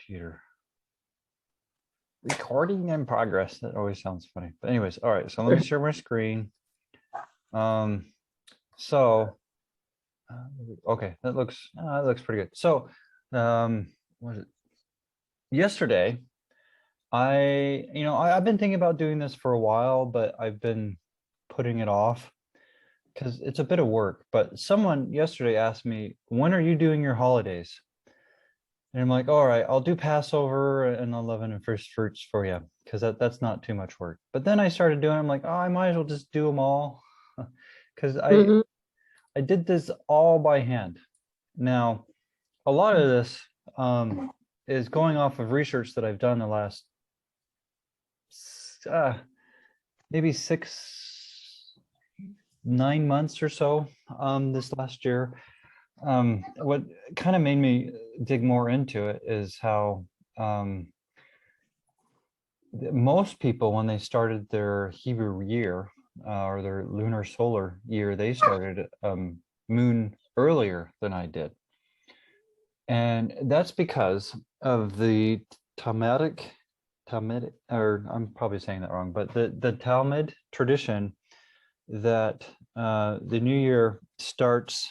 computer. Recording in progress. That always sounds funny. But anyways, all right. So let me share my screen. Okay, that looks pretty good. So, what was it? Yesterday, I've been thinking about doing this for a while, but I've been putting it off because it's a bit of work. But someone yesterday asked me, when are you doing your holidays? And I'm like, all right, I'll do Passover and unleavened and first fruits for you, because that's not too much work. But then I started doing, I'm like, oh, I might as well just do them all, because I did this all by hand. Now, a lot of this is going off of research that I've done the last maybe 9 months or so, this last year. What kind of made me dig more into it is how most people, when they started their Hebrew year or their lunar solar year, they started moon earlier than I did. And that's because of the Talmudic, or I'm probably saying that wrong, but the Talmud tradition that the new year starts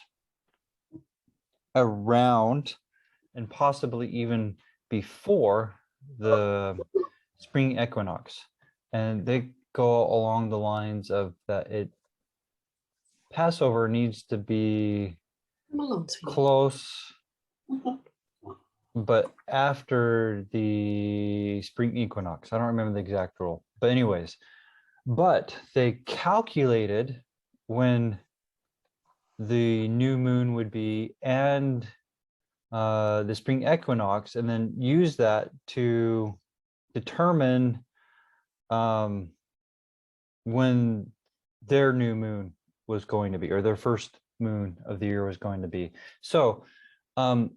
around and possibly even before the spring equinox. And they go along the lines of that Passover needs to be close, but after the spring equinox. I don't remember the exact rule, but anyways, but they calculated when the new moon would be and the spring equinox, and then use that to determine when their new moon was going to be, or their first moon of the year was going to be. So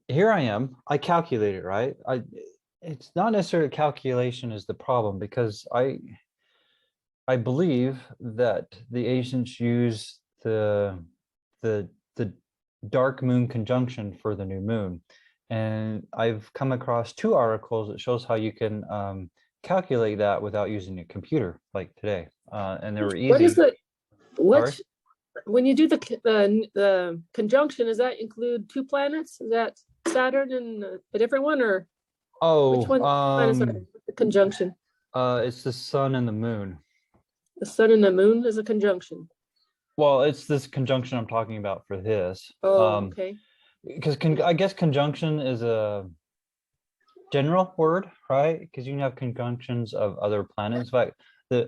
here I am, I calculated, right? It's not necessarily calculation is the problem, because I believe that the ancients use the dark moon conjunction for the new moon. And I've come across 2 articles that shows how you can calculate that without using a computer, like today. And they were easy. What is it? When you do the conjunction, does that include 2 planets? Is that Saturn and a different one, or which one planets are the conjunction? It's the sun and the moon. The sun and the moon is a conjunction. Well, it's this conjunction I'm talking about for this. Oh, okay. Because I guess conjunction is a general word, right? Because you can have conjunctions of other planets. In fact,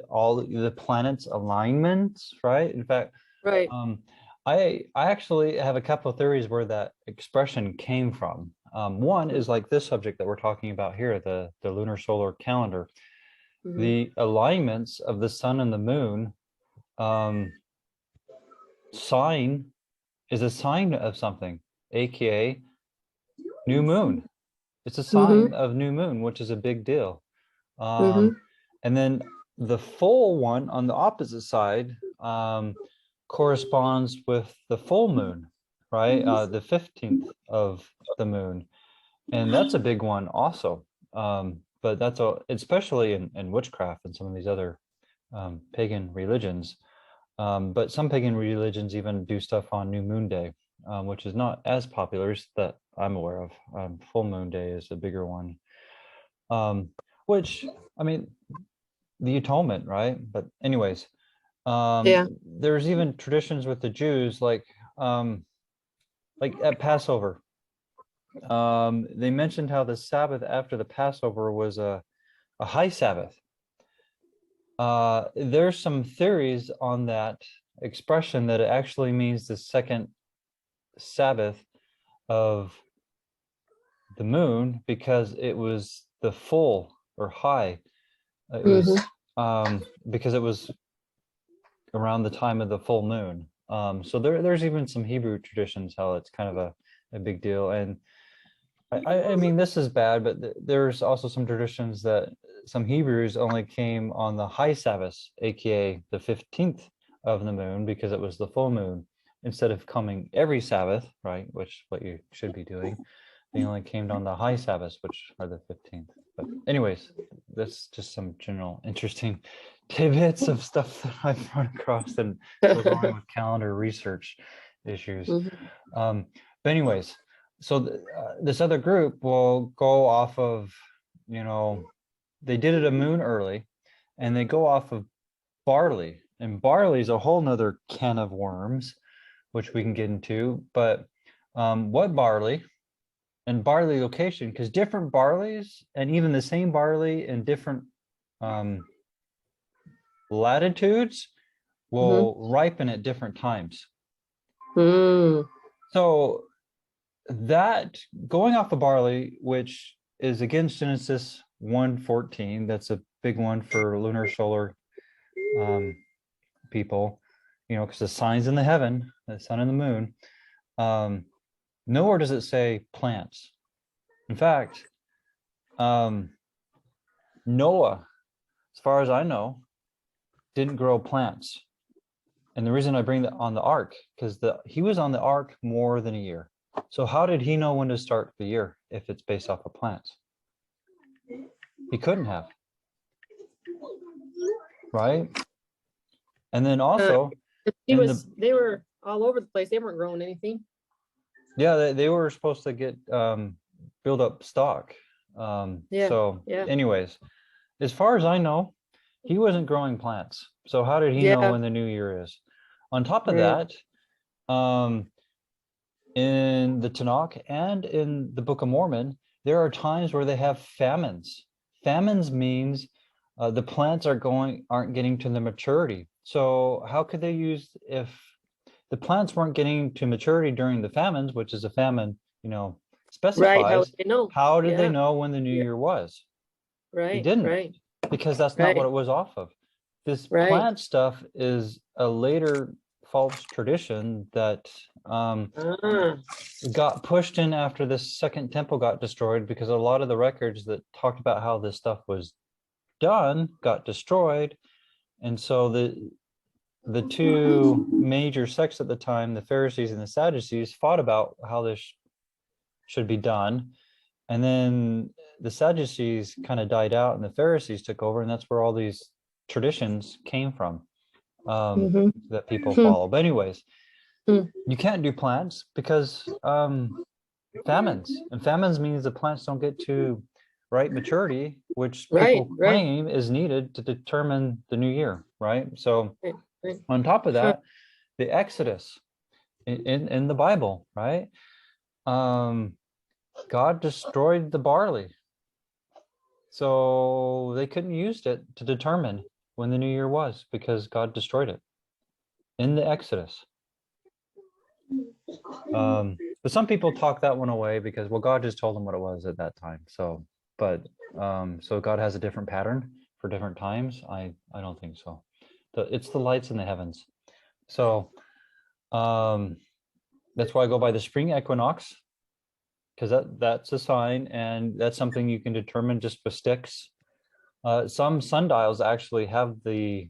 all the planets' alignments, right? In fact, right. I actually have a couple of theories where that expression came from. One is like this subject that we're talking about here, the lunar solar calendar. The alignments of the sun and the moon sign is a sign of something, aka new moon. It's a sign of new moon, which is a big deal. And then the full one on the opposite side corresponds with the full moon, right? The 15th of the moon. And that's a big one also. But that's especially in witchcraft and some of these other pagan religions. But some pagan religions even do stuff on New Moon Day, which is not as popular that I'm aware of. Full Moon Day is a bigger one. Which, I mean, the atonement, right? But anyways, there's even traditions with the Jews, like at Passover. They mentioned how the Sabbath after the Passover was a high Sabbath. There's some theories on that expression that it actually means the second Sabbath of the moon, because it was the full or high. It was because it was around the time of the full moon. So there's even some Hebrew traditions how it's kind of a big deal. And I mean, this is bad, but there's also some traditions that some Hebrews only came on the high Sabbath, aka the 15th of the moon, because it was the full moon, instead of coming every Sabbath, right? Which what you should be doing. they only came on the high Sabbaths, which are the 15th. But anyways, that's just some general interesting tidbits of stuff that I've run across and goes along with calendar research issues. But anyways, so this other group will go off of, they did it a moon early, and they go off of barley. And barley is a whole nother can of worms, which we can get into. But what barley and barley location, because different barleys and even the same barley in different latitudes will ripen at different times. So that, going off the barley, which is against Genesis 1:14, that's a big one for lunar solar people, because the signs in the heaven, the sun and the moon, nowhere does it say plants. In fact, Noah, as far as I know, didn't grow plants. And the reason I bring that on the ark, because he was on the ark more than a year. So how did he know when to start the year if it's based off of plants? He couldn't have. Right? And then also they were all over the place. They weren't growing anything. Yeah, they were supposed to get build up stock. Anyways, as far as I know, he wasn't growing plants. So how did he know when the new year is? On top of that, in the Tanakh and in the Book of Mormon, there are times where they have famines. Famines means the plants aren't getting to the maturity. So how could they use, if the plants weren't getting to maturity during the famines, which is a famine, specifies, how did they know when the new year was? They didn't, because that's not what it was off of. This plant stuff is a later false tradition that got pushed in after the second temple got destroyed, because a lot of the records that talked about how this stuff was done got destroyed. And so the two major sects at the time, the Pharisees and the Sadducees, fought about how this should be done. And then the Sadducees kind of died out and the Pharisees took over, and that's where all these traditions came from that people follow. But anyways, you can't do plants because famines, and famines means the plants don't get to right maturity, which people claim is needed to determine the new year, right? So on top of that, the Exodus in the Bible, right? God destroyed the barley, so they couldn't use it to determine when the new year was, because God destroyed it in the Exodus. But some people talk that one away because, well, God just told them what it was at that time. So God has a different pattern for different times. I don't think so. It's the lights in the heavens. So that's why I go by the spring equinox, because that's a sign, and that's something you can determine just with sticks. Some sundials actually have the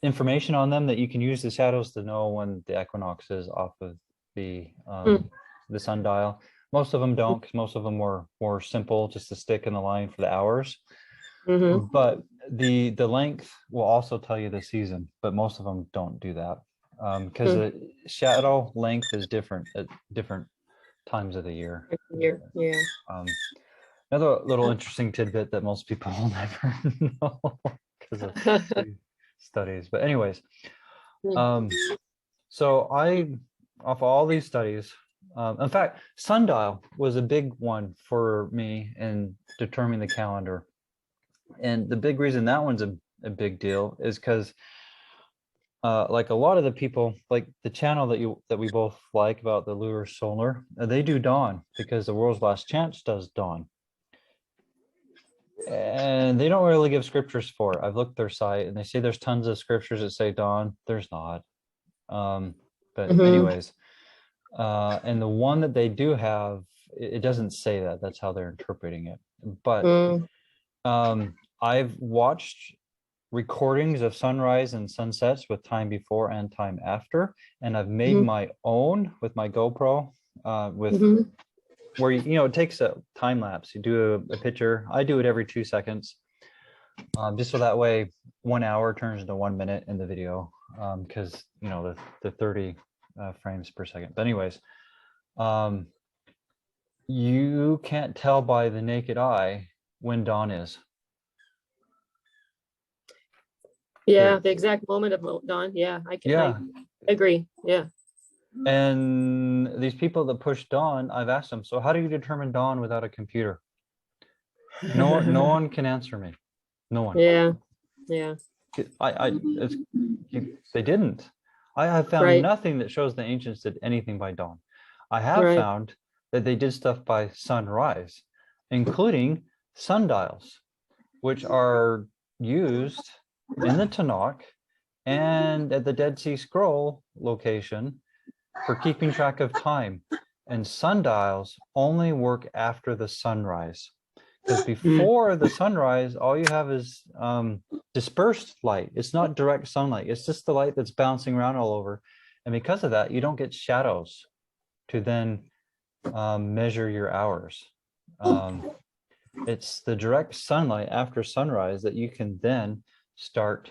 information on them that you can use the shadows to know when the equinox is off of the sundial. Most of them don't, because most of them were more simple, just a stick and the line for the hours. But the length will also tell you the season, but most of them don't do that, because the shadow length is different at different times of the year. Another little interesting tidbit that most people will never know because of studies. But anyways, so off all these studies, in fact, sundial was a big one for me in determining the calendar. And the big reason that one's a big deal is because like a lot of the people, like the channel that we both like about the lunar solar, they do dawn, because the world's last chance does dawn. And they don't really give scriptures for it. I've looked their site and they say there's tons of scriptures that say dawn. There's not. But anyways, and the one that they do have, it doesn't say that. That's how they're interpreting it. But I've watched recordings of sunrise and sunsets with time before and time after, and I've made my own with my GoPro with where it takes a time lapse. You do a picture. I do it every 2 seconds, just so that way 1 hour turns into 1 minute in the video, because the 30 frames per second. But anyways, you can't tell by the naked eye when dawn is. Yeah, the exact moment of dawn. Yeah, I agree. Yeah. And these people that push dawn, I've asked them, so how do you determine dawn without a computer? No one can answer me. No one. Yeah. They didn't. I have found nothing that shows the ancients did anything by dawn. I have found that they did stuff by sunrise, including sundials, which are used in the Tanakh and at the Dead Sea Scroll location for keeping track of time. And sundials only work after the sunrise, because before the sunrise, all you have is dispersed light. It's not direct sunlight. It's just the light that's bouncing around all over. And because of that, you don't get shadows to then measure your hours. It's the direct sunlight after sunrise that you can then start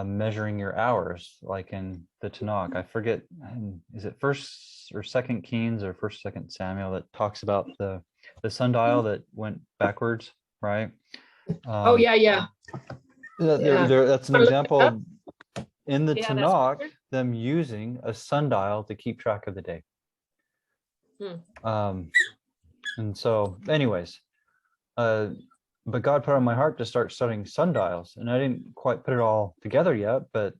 measuring your hours, like in the Tanakh. I forget, is it 1st or 2nd Kings or 1st, 2nd Samuel that talks about the sundial that went backwards, right? Yeah. That's an example in the Tanakh, them using a sundial to keep track of the day. And so anyways, but God put on my heart to start studying sundials, and I didn't quite put it all together yet, but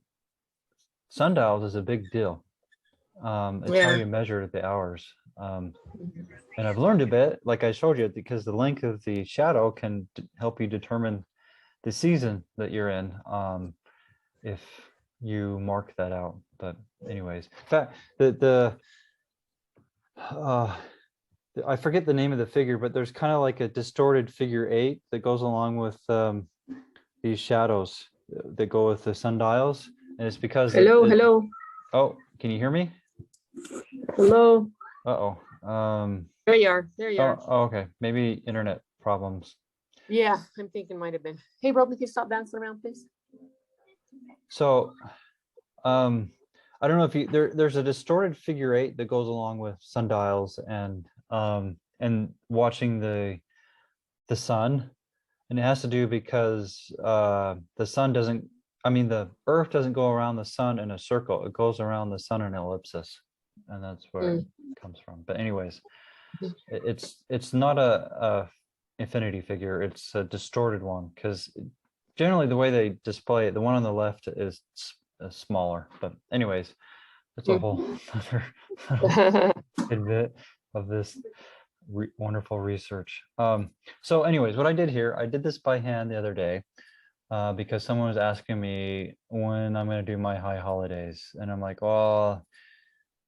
sundials is a big deal. It's how you measure the hours. And I've learned a bit, like I showed you, because the length of the shadow can help you determine the season that you're in, if you mark that out. But anyways, in fact, I forget the name of the figure, but there's kind of like a distorted figure 8 that goes along with these shadows that go with the sundials, and it's because hello. Oh, can you hear me? Hello. There you are. Oh, okay. Maybe internet problems. Yeah, I'm thinking might have been. Hey, bro, can you stop bouncing around, please? So, I don't know if there's a distorted figure 8 that goes along with sundials and watching the sun, and it has to do because the sun doesn't, the earth doesn't go around the sun in a circle. It goes around the sun in an ellipsis, and that's where it comes from. But anyways, it's not a infinity figure. It's a distorted one, because generally the way they display it, the one on the left is smaller. But anyways, that's a whole other tidbit of this wonderful research. So anyways, what I did here, I did this by hand the other day, because someone was asking me when I'm going to do my high holidays, and I'm like, well,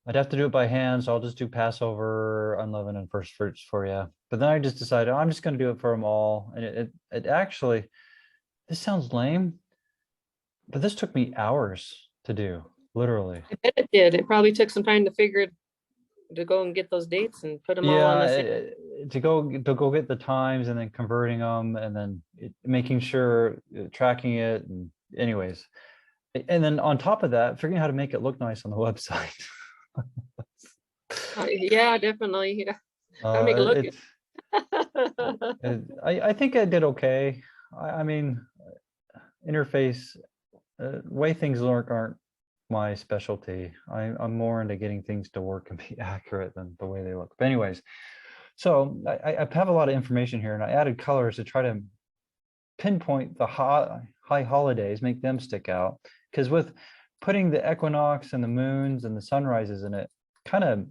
I'd have to do it by hand, so I'll just do Passover, unleavened, and first fruits for you. But then I just decided I'm just going to do it for them all, and it actually, this sounds lame, but this took me hours to do, literally. I bet it did. It probably took some time to figure it, to go and get those dates and put them all on the to go get the times and then converting them, and then making sure tracking it, and anyways, and then on top of that, figuring out how to make it look nice on the website. Yeah, definitely. Yeah. Gotta make it look good. I think I did okay. I mean, interface, way things work aren't my specialty. I'm more into getting things to work and be accurate than the way they look. But anyways, so I have a lot of information here, and I added colors to try to pinpoint the high holidays, make them stick out. Because with putting the equinox and the moons and the sunrises in it, kind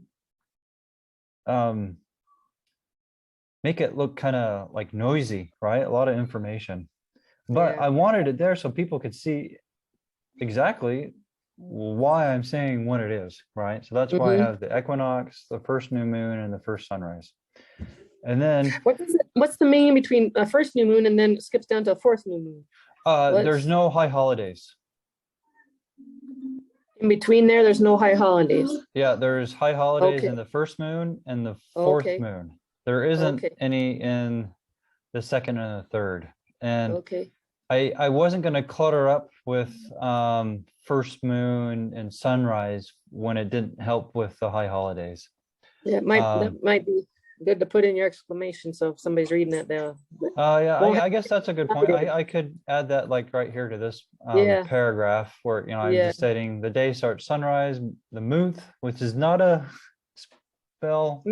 of make it look kind of like noisy, right? A lot of information. But I wanted it there so people could see exactly why I'm saying what it is, right? So that's why I have the equinox, the first new moon, and the first sunrise. And then what's the meaning between a first new moon and then it skips down to a fourth new moon? There's no high holidays. In between there's no high holidays. Yeah, there's high holidays in the first moon and the fourth moon. There isn't any in the second and the third. And I wasn't going to clutter up with first moon and sunrise when it didn't help with the high holidays. Yeah, that might be good to put in your exclamation, so if somebody's reading that, they'll. Yeah, I guess that's a good point. I could add that like right here to this paragraph where, I'm just stating the day starts sunrise, the month, which is not a spell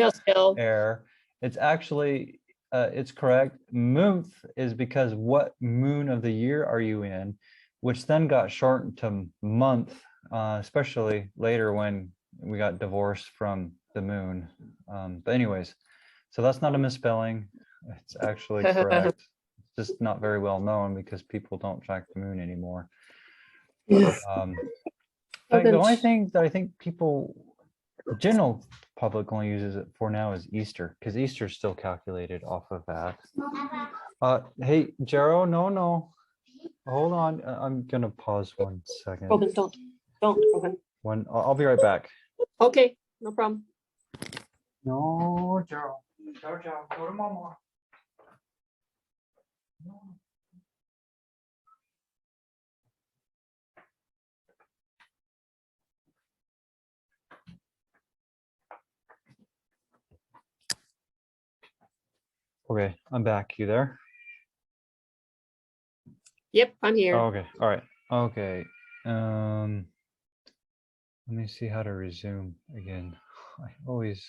error. It's actually, it's correct. Month is because what moon of the year are you in, which then got shortened to month, especially later when we got divorced from the moon. But anyways, so that's not a misspelling. It's actually correct. It's just not very well known because people don't track the moon anymore. The only thing that I think people, the general public only uses it for now is Easter, because Easter is still calculated off of that. Hey, Jero, no. Hold on. I'm going to pause 1 second. Robin, don't, Robin. I'll be right back. Okay, no problem. No, Jero. Jojo, go to Mama. No. Okay, I'm back. You there? Yep, I'm here. Oh, okay. All right. Okay. Let me see how to resume again. I always.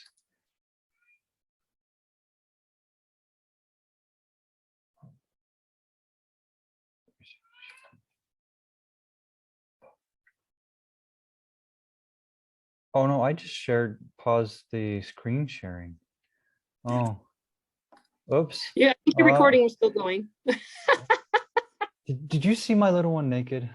Oh no, I just paused the screen sharing. Oh, oops. Yeah, I think the recording is still going. Did you see my little one naked?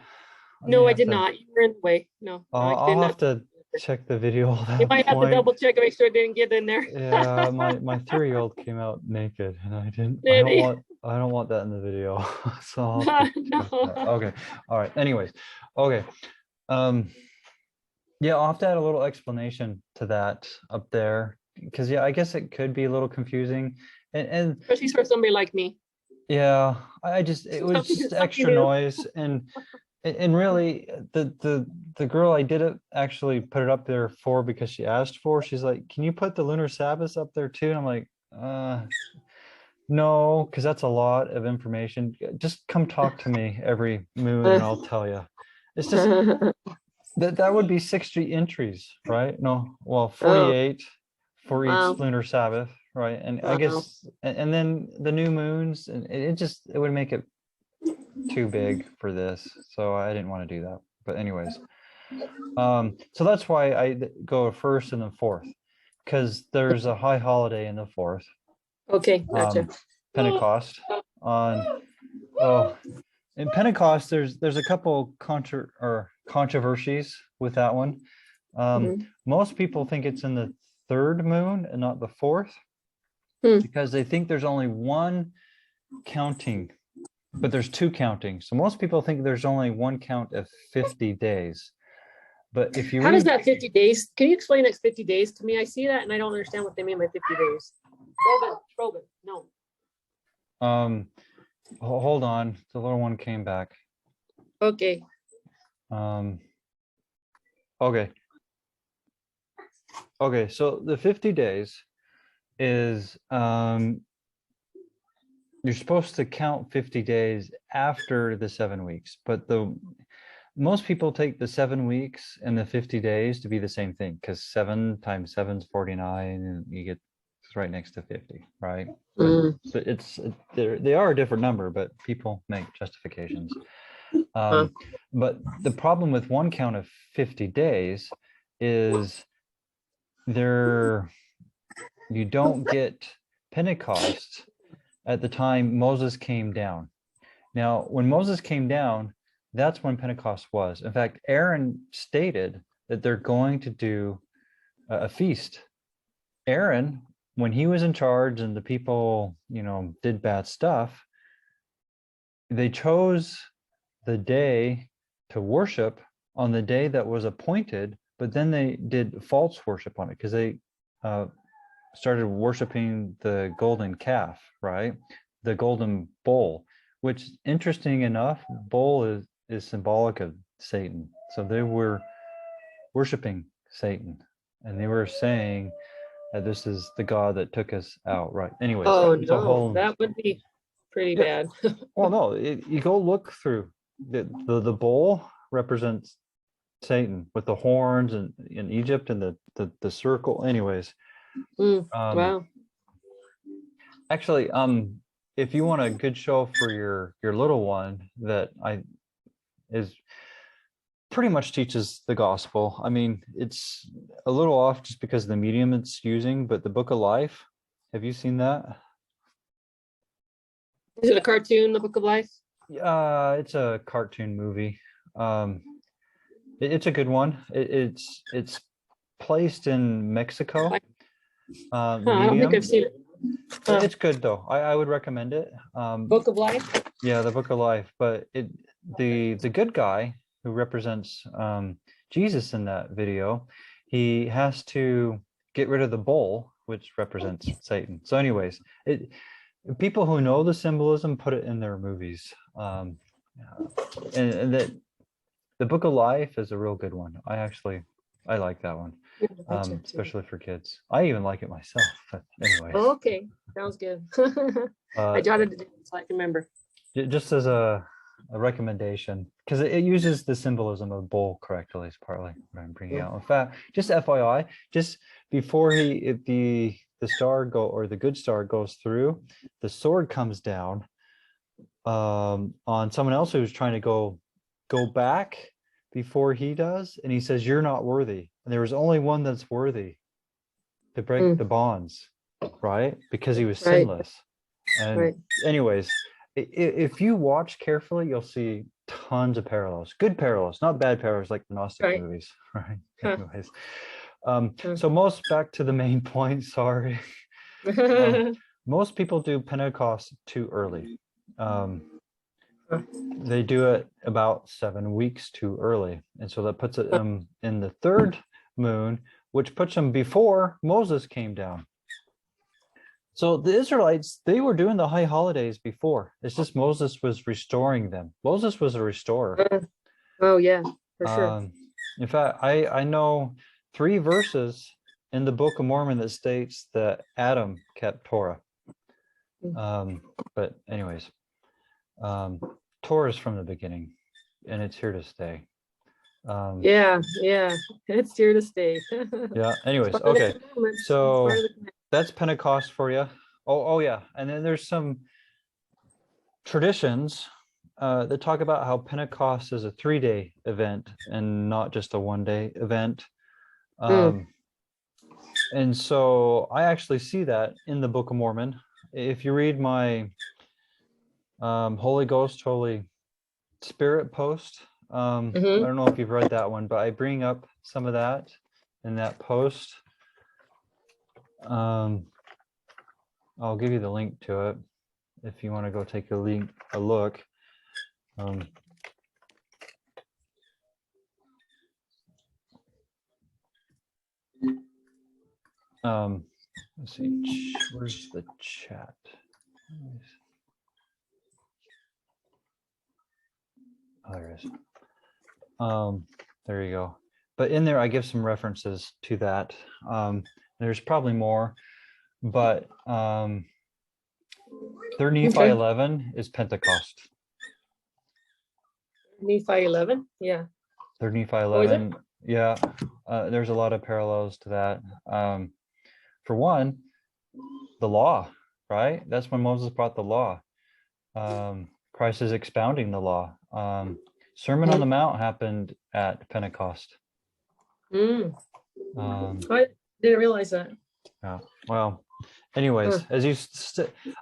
No, I did not. You were in the way. No. I'll have to check the video. You might have to double check and make sure it didn't get in there. Yeah, my 3-year-old came out naked, and I don't want that in the video. So no. Okay. All right. Anyways, okay. Yeah, I'll have to add a little explanation to that up there, because I guess it could be a little confusing, and especially for somebody like me. Yeah, it was just extra noise, and really the girl I did it actually put it up there for because she asked for. She's like, "Can you put the lunar Sabbath up there too?" And I'm like, no, because that's a lot of information. Just come talk to me every moon and I'll tell you. It's just that would be 60 entries, right? No, well, 48 for each lunar Sabbath, right? And I guess, and then the new moons, and it would make it too big for this, so I didn't want to do that. But anyways, so that's why I go first and then fourth, because there's a high holiday in the fourth. Okay, gotcha. Pentecost in Pentecost, there's a couple controversies with that one. Most people think it's in the third moon and not the fourth, because they think there's only one counting, but there's two counting. So most people think there's only one count of 50 days. But if you how does that 50 days? Can you explain that 50 days to me? I see that and I don't understand what they mean by 50 days. Robin, no. Hold on, the little one came back. Okay. Okay, so the 50 days is you're supposed to count 50 days after the 7 weeks, but most people take the 7 weeks and the 50 days to be the same thing, because 7 times 7 is 49, and you get right next to 50, right? But they are a different number, but people make justifications. But the problem with one count of 50 days is you don't get Pentecost at the time Moses came down. Now, when Moses came down, that's when Pentecost was. In fact, Aaron stated that they're going to do a feast. Aaron, when he was in charge and the people, did bad stuff, they chose the day to worship on the day that was appointed, but then they did false worship on it, because they started worshiping the golden calf, right? The golden bull, which, interesting enough, bull is symbolic of Satan. So they were worshiping Satan, and they were saying that this is the God that took us out, right? Anyways, Oh it's a no, whole, that would be pretty yeah. bad. Well, no, you go look through the bull represents Satan with the horns and in Egypt and the circle. Anyways, Wow. actually, if you want a good show for your little one that is pretty much teaches the gospel. I mean, it's a little off just because of the medium it's using, but the Book of Life, have you seen that? Is it a cartoon, The Book of Life? It's a cartoon movie. It's a good one. It's placed in Mexico. I don't think I've seen it. It's good though. I would recommend it. Book of Life? Yeah, the Book of Life. But the good guy who represents Jesus in that video, he has to get rid of the bull, which represents Satan. So anyways, people who know the symbolism put it in their movies. And that the Book of Life is a real good one. I like that one, especially for kids. I even like it myself. But anyways. Oh, okay, sounds good. I jotted it down so I can remember. Just as a recommendation, because it uses the symbolism of bull correctly, is partly what I'm bringing out. In fact, just FYI, just before the star or the good star goes through, the sword comes down on someone else who's trying to go back before he does, and he says, "You're not worthy." And there was only one that's worthy to break the bonds, right? Because he was sinless. And anyways, if you watch carefully, you'll see tons of parallels, good parallels, not bad parallels like the Gnostic movies, right? Anyways, so back to the main point, sorry. Most people do Pentecost too early. They do it about 7 weeks too early. And so that puts it in the third moon, which puts them before Moses came down. So the Israelites, they were doing the high holidays before. It's just Moses was restoring them. Moses was a restorer. Oh yeah, for sure. In fact, I know 3 verses in the Book of Mormon that states that Adam kept Torah. But anyways, Torah is from the beginning, and it's here to stay. Yeah, it's here to stay. Yeah. Anyways, okay. So that's Pentecost for you. Oh yeah, and then there's some traditions that talk about how Pentecost is a 3-day event and not just a 1-day event. And so I actually see that in the Book of Mormon. If you read my Holy Ghost, Holy Spirit post, I don't know if you've read that one, but I bring up some of that in that post. I'll give you the link to it if you want to go take a look. Let's see, where's the chat? Oh, there it is. There you go. But in there, I give some references to that. There's probably more, but 3 Nephi 11 is Pentecost. Nephi 11, yeah. 3 Nephi 11, yeah. There's a lot of parallels to that. For one, the law, right? That's when Moses brought the law. Christ is expounding the law. Sermon on the Mount happened at Pentecost. I didn't realize that. Yeah. Well, anyways, as you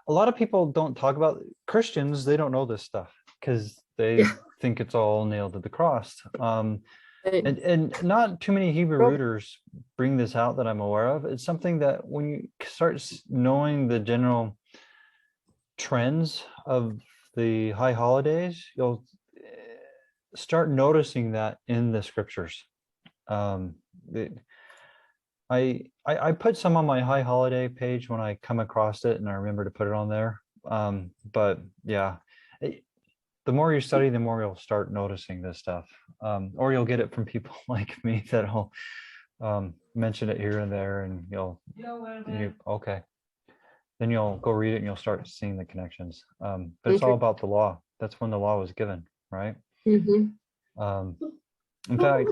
a lot of people don't talk about Christians. They don't know this stuff because they think it's all nailed to the cross. And not too many Hebrew rooters bring this out that I'm aware of. It's something that when you start knowing the general trends of the high holidays, you'll start noticing that in the scriptures. I put some on my high holiday page when I come across it, and I remember to put it on there. But yeah, the more you study, the more you'll start noticing this stuff, or you'll get it from people like me that'll mention it here and there, and okay. Then you'll go read it and you'll start seeing the connections. But it's all about the law. That's when the law was given, right? In fact,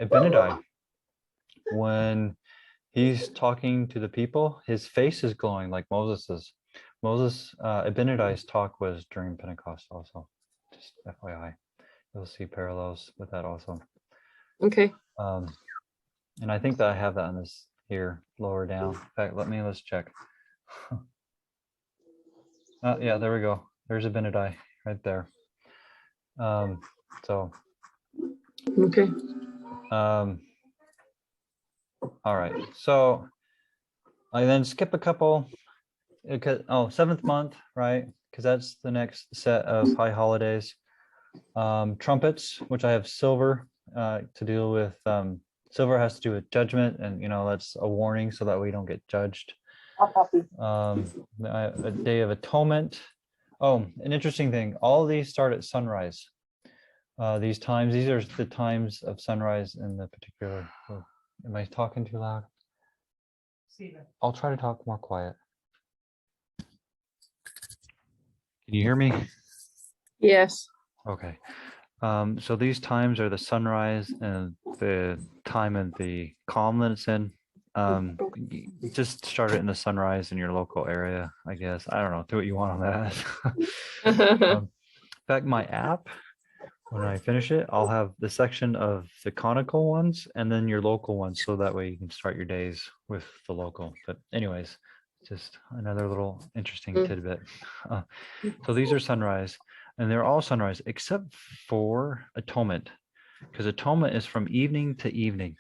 Abinadi, when he's talking to the people, his face is glowing like Moses's. Abinadi's talk was during Pentecost also. Just FYI, you'll see parallels with that also. Okay. And I think that I have that on this here lower down. In fact, let's check. Yeah, there we go. There's Abinadi right there. So. Okay. All right. So I then skip a couple. Because seventh month, right? Because that's the next set of high holidays. Trumpets, which I have silver to deal with. Silver has to do with judgment, and that's a warning so that we don't get judged. A Day of Atonement. Oh, an interesting thing. All of these start at sunrise. These are the times of sunrise in the particular. Oh, am I talking too loud? I'll try to talk more quiet. Can you hear me? Yes. Okay. So these times are the sunrise and the time and the calm that it's in. Just start it in the sunrise in your local area, I guess. I don't know. Do what you want on that. In fact, my app, when I finish it, I'll have the section of the conical ones and then your local ones, so that way you can start your days with the local. But anyways, just another little interesting tidbit. So these are sunrise, and they're all sunrise except for atonement, because atonement is from evening to evening,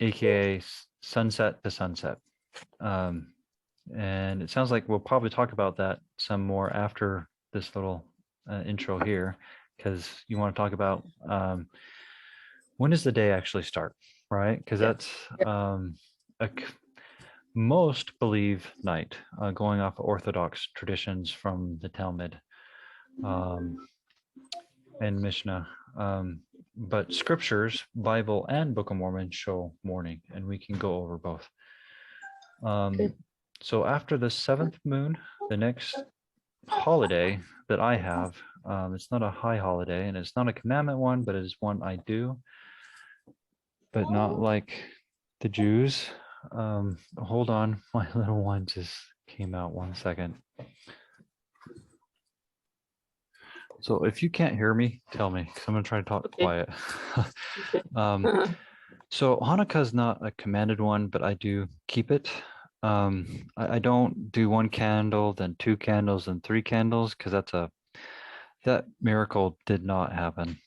aka sunset to sunset. And it sounds like we'll probably talk about that some more after this little intro here, because you want to talk about when does the day actually start, right? Because that's most believe night, going off of Orthodox traditions from the Talmud and Mishnah. But scriptures, Bible and Book of Mormon show morning, and we can go over both. So after the seventh moon, the next holiday that I have, it's not a high holiday and it's not a commandment one, but it is one I do, but not like the Jews. Hold on, my little one just came out. 1 second. So if you can't hear me, tell me, because I'm going to try to talk quiet. So Hanukkah is not a commanded one, but I do keep it. I don't do one candle, then 2 candles, and 3 candles, because that miracle did not happen.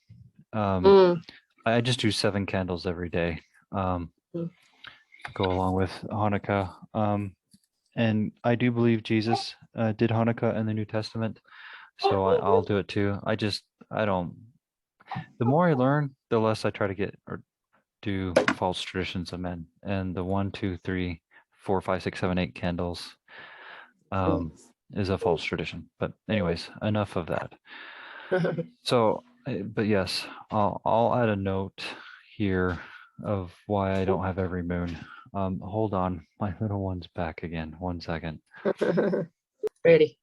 I just do 7 candles every day. Go along with Hanukkah. And I do believe Jesus did Hanukkah in the New Testament, so I'll do it too. I don't. The more I learn, the less I try to get or do false traditions of men. And the 1, 2, 3, 4, 5, 6, 7, 8 candles is a false tradition. But anyways, enough of that. So, but yes, I'll add a note here of why I don't have every moon. Hold on, my little one's back again. 1 second. Ready.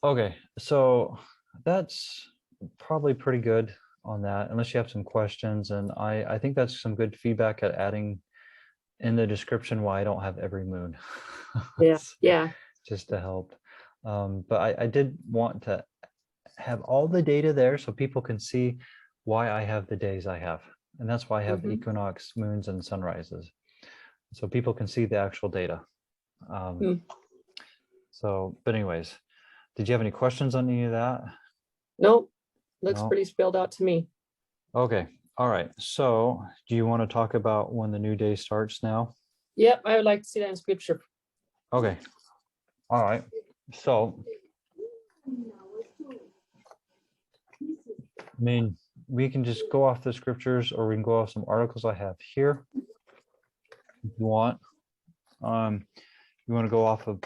Okay, so that's probably pretty good on that, unless you have some questions. And I think that's some good feedback at adding in the description why I don't have every moon. Yeah. Just to help. But I did want to have all the data there so people can see why I have the days I have. And that's why I have equinox, moons, and sunrises. So people can see the actual data. So, but anyways, did you have any questions on any of that? Nope. Looks pretty spelled out to me. Okay. All right. So do you want to talk about when the new day starts now? Yep. I would like to see that in scripture. Okay. All right. So, I mean, we can just go off the scriptures, or we can go off some articles I have here if you want. You want to go off of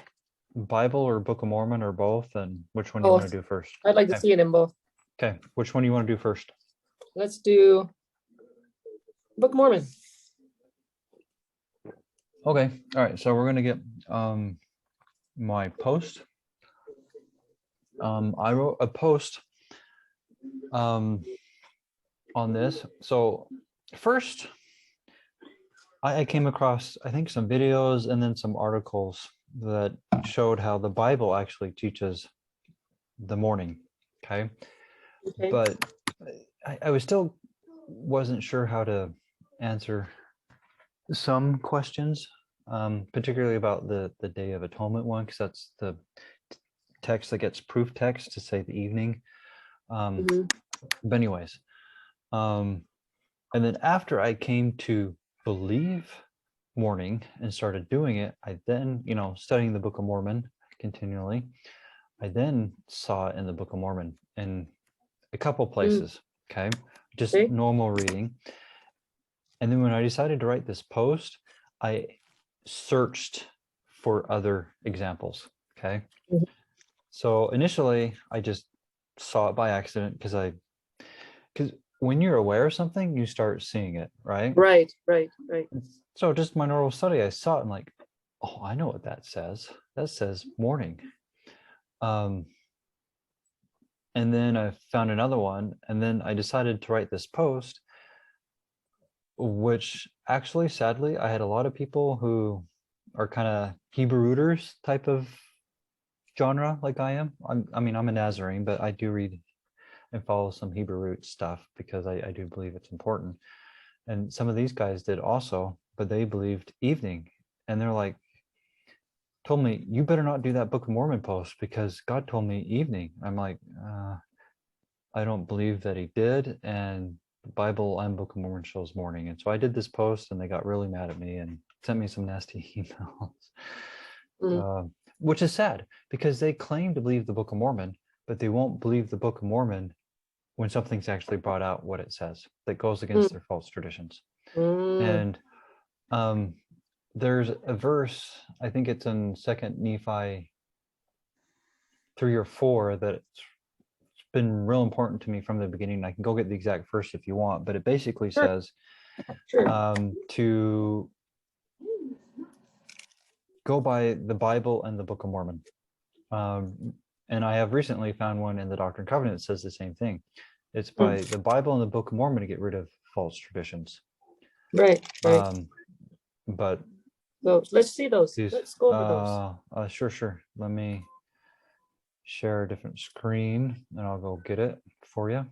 Bible or Book of Mormon or both, and which one you want to do first? I'd like to see it in both. Okay, which one do you want to do first? Let's do Book of Mormon. Okay, all right, so we're going to get my post. I wrote a post on this. So first, I came across, I think, some videos and then some articles that showed how the Bible actually teaches the morning. Okay. But I was still wasn't sure how to answer some questions, particularly about the Day of Atonement one, because that's the text that gets proof text to say the evening. But anyways, and then after I came to believe morning and started doing it, I then, studying the Book of Mormon continually, I then saw it in the Book of Mormon in a couple places. Okay, just normal reading. And then when I decided to write this post, I searched for other examples. Okay. So initially I just saw it by accident because when you're aware of something, you start seeing it, right? Right. So just my normal study, I saw it and like, oh, I know what that says. That says morning. And then I found another one, and then I decided to write this post, which actually, sadly, I had a lot of people who are kind of Hebrew rooters type of genre like I am. I'm a Nazarene, but I do read and follow some Hebrew root stuff because I do believe it's important. And some of these guys did also, but they believed evening. And they're like, told me, you better not do that Book of Mormon post because God told me evening. I'm like, I don't believe that he did. And the Bible and Book of Mormon shows morning. And so I did this post and they got really mad at me and sent me some nasty emails, which is sad because they claim to believe the Book of Mormon, but they won't believe the Book of Mormon when something's actually brought out what it says that goes against their false traditions. And there's a verse, I think it's in 2 Nephi 3 or 4, that it's been real important to me from the beginning. I can go get the exact verse if you want, but it basically says to go by the Bible and the Book of Mormon. And I have recently found one in the Doctrine and Covenants that says the same thing. It's by the Bible and the Book of Mormon to get rid of false traditions. Right. But so let's see those. Let's go over those. Sure. Let me share a different screen and I'll go get it for you.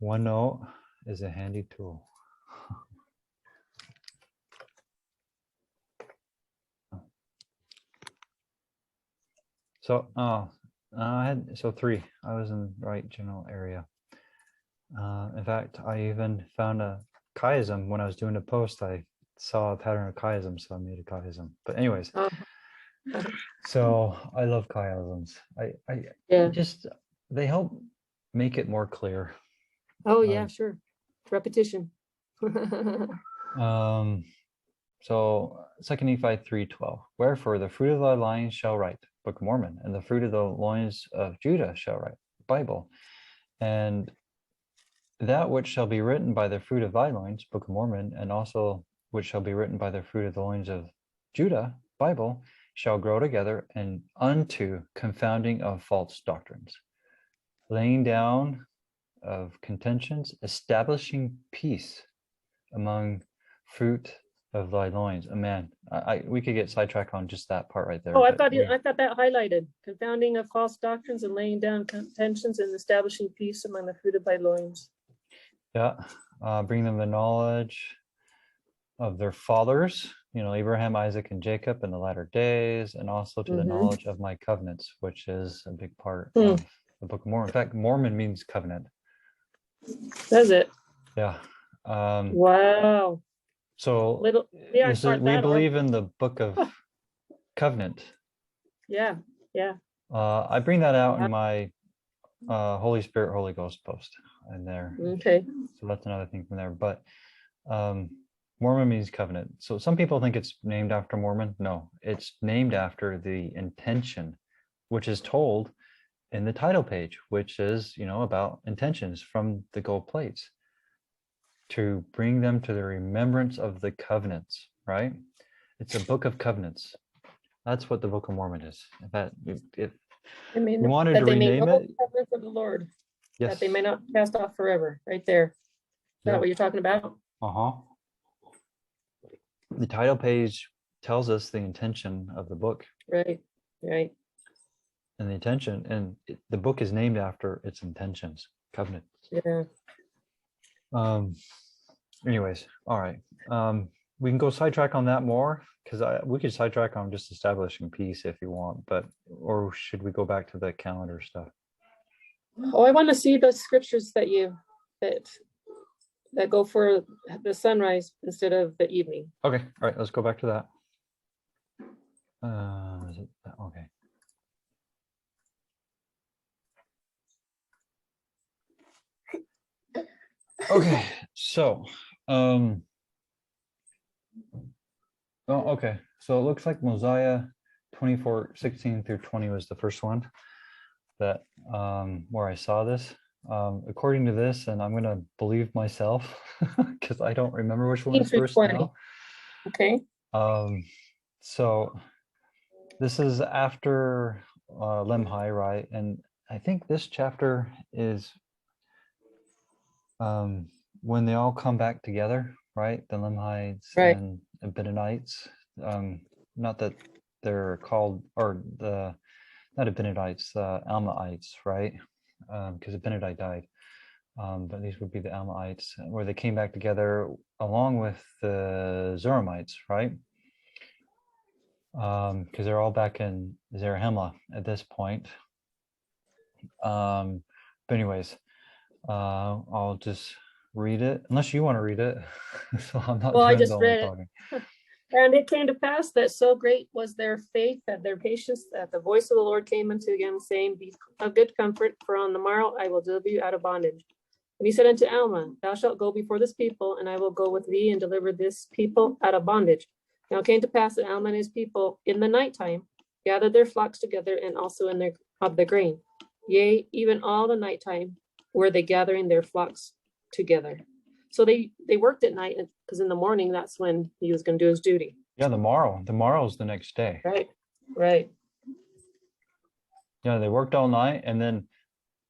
OneNote is a handy tool. So, I had 3. I was in the right general area. In fact, I even found a chiasm when I was doing a post. I saw a pattern of chiasm, so I made a chiasm. But anyways, so I love chiasms. Just they help make it more clear. Oh yeah, sure. Repetition. So 2 Nephi 3:12. Wherefore the fruit of thy loins shall write, Book of Mormon, and the fruit of the loins of Judah shall write, Bible, and that which shall be written by the fruit of thy loins, Book of Mormon, and also which shall be written by the fruit of the loins of Judah, Bible, shall grow together and unto confounding of false doctrines, laying down of contentions, establishing peace among fruit of thy loins. Oh, man, we could get sidetracked on just that part right there. Oh, I thought that highlighted confounding of false doctrines and laying down contentions and establishing peace among the fruit of thy loins. Yeah, bring them the knowledge of their fathers, Abraham, Isaac, and Jacob in the latter days, and also to the knowledge of my covenants, which is a big part of the Book of Mormon. In fact, Mormon means covenant. Does it? Yeah. Wow. So we believe in the Book of Covenant. Yeah. Yeah. I bring that out in my Holy Spirit, Holy Ghost post in there. Okay. So that's another thing from there. But Mormon means covenant. So some people think it's named after Mormon. No, it's named after the intention, which is told in the title page, which is, about intentions from the gold plates to bring them to the remembrance of the covenants, right? It's a book of covenants. That's what the Book of Mormon is. If you wanted to rename it, covenants of the Lord, yes, that they may not cast off forever. Right there. Is that what you're talking about? The title page tells us the intention of the book. Right. And the intention, and the book is named after its intentions, covenants. Yeah. Anyways, all right. We can go sidetrack on that more, because we could sidetrack on just establishing peace if you want, or should we go back to the calendar stuff? Oh, I want to see the scriptures that go for the sunrise instead of the evening. Okay, all right, let's go back to that. Okay. Okay, so okay, so it looks like Mosiah 24:16 through 20 was the first one that where I saw this. According to this, and I'm gonna believe myself because I don't remember which one is first now. Okay. So this is after Lemhi, right? And I think this chapter is when they all come back together, right? The Lehites and Abinadites. Not that they're called, or not Abinadites, Almaites, right? Because Abinadite died. But these would be the Almaites, where they came back together along with the Zoramites, right? Because they're all back in Zarahemla at this point. But anyways, I'll just read it, unless you want to read it. So I'm not doing the only talking. And it came to pass that so great was their faith, that their patience, that the voice of the Lord came unto them, saying, Be of good comfort, for on the morrow I will deliver you out of bondage. And he said unto Alma, Thou shalt go before this people, and I will go with thee and deliver this people out of bondage. Now it came to pass that Alma and his people in the nighttime gathered their flocks together, and also in the grain. Yea, even all the nighttime were they gathering their flocks together. So they worked at night, because in the morning, that's when he was going to do his duty. Yeah, the morrow is the next day. Right. Yeah, they worked all night, and then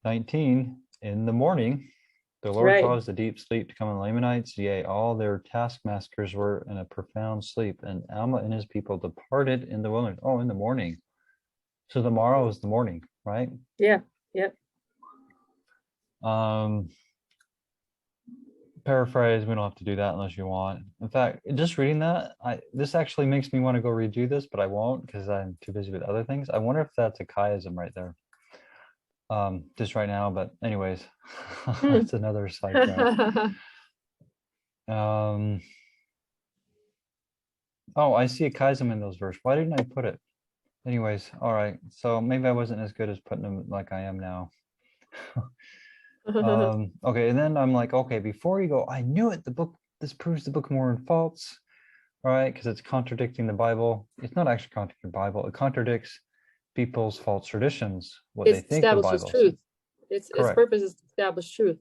19 in the morning, the Lord caused a deep sleep to come on the Lamanites. Yea, all their taskmasters were in a profound sleep, and Alma and his people departed in the wilderness. Oh, in the morning. So the morrow is the morning, right? Yeah. Yep. Paraphrase, we don't have to do that unless you want. In fact, just reading that, this actually makes me want to go redo this, but I won't because I'm too busy with other things. I wonder if that's a chiasm right there. Just right now, but anyways, that's another sidetrack. Oh, I see a chiasm in those verses. Why didn't I put it? Anyways, all right. So maybe I wasn't as good as putting them like I am now. Okay, and then I'm like, okay, before you go, I knew it. This proves the Book of Mormon false, right? Because it's contradicting the Bible. It's not actually contradicting the Bible. It contradicts people's false traditions, what they think the Bible is. Truth. Its purpose is to establish truth.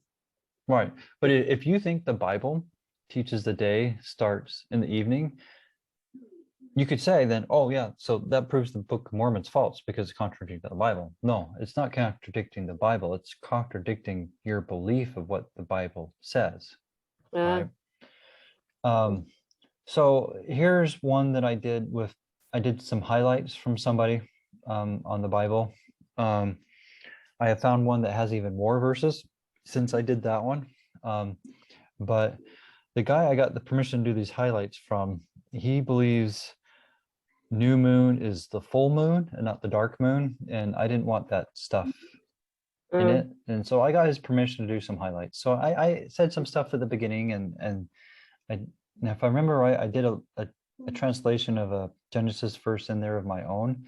Right, but if you think the Bible teaches the day starts in the evening, you could say then, oh yeah, so that proves the Book of Mormon's false because it's contradicting the Bible. No, it's not contradicting the Bible. It's contradicting your belief of what the Bible says. Right. So here's one that I did some highlights from somebody on the Bible. I have found one that has even more verses since I did that one. But the guy I got the permission to do these highlights from, he believes new moon is the full moon and not the dark moon, and I didn't want that stuff in it, and so I got his permission to do some highlights. So I said some stuff at the beginning, and if I remember right, I did a translation of a Genesis verse in there of my own,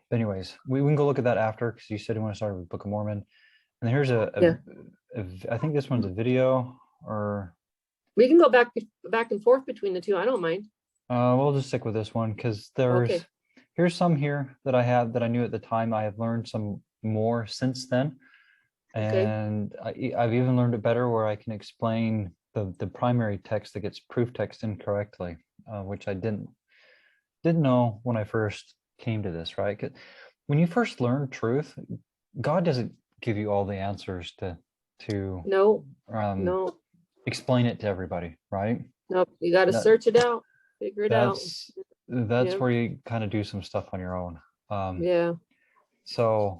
But anyways, we can go look at that after, because you said you want to start with Book of Mormon. And here's I think this one's a video, or we can go back and forth between the two. I don't mind. We'll just stick with this one, because here's some here that I have that I knew at the time. I have learned some more since then, and I've even learned it better where I can explain the primary text that gets proof text incorrectly, which I didn't know when I first came to this, right? 'Cause when you first learn truth, God doesn't give you all the answers to explain it to everybody, right? Nope, you got to search it out, figure it out. That's where you kind of do some stuff on your own. So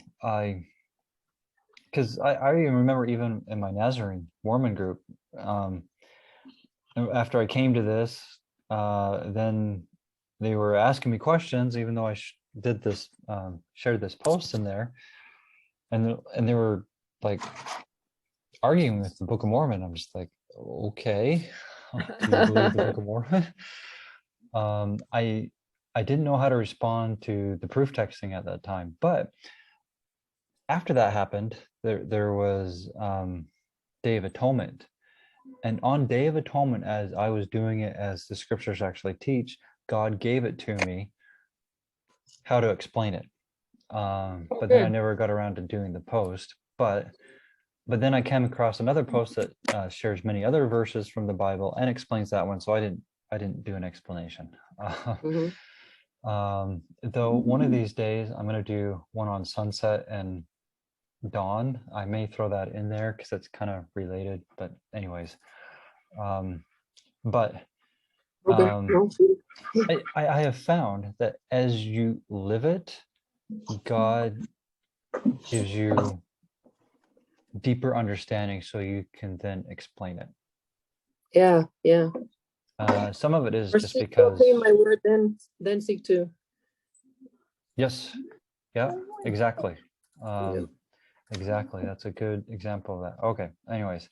because I remember even in my Nazarene Mormon group, after I came to this, then they were asking me questions, even though I did this, shared this post in there, and they were like arguing with the Book of Mormon. I'm just like, okay, do you believe the Book of Mormon? I didn't know how to respond to the proof texting at that time, but after that happened, there was Day of Atonement, and on Day of Atonement, as I was doing it as the scriptures actually teach, God gave it to me how to explain it. But then I never got around to doing the post. But then I came across another post that shares many other verses from the Bible and explains that one. So I didn't do an explanation. Though one of these days I'm going to do one on sunset and dawn. I may throw that in there because it's kind of related. But anyways, I have found that as you live it, God gives you deeper understanding, so you can then explain it. Some of it is just because my word, then seek to. Yes. Yeah, exactly. Exactly. That's a good example of that. Okay. Anyways.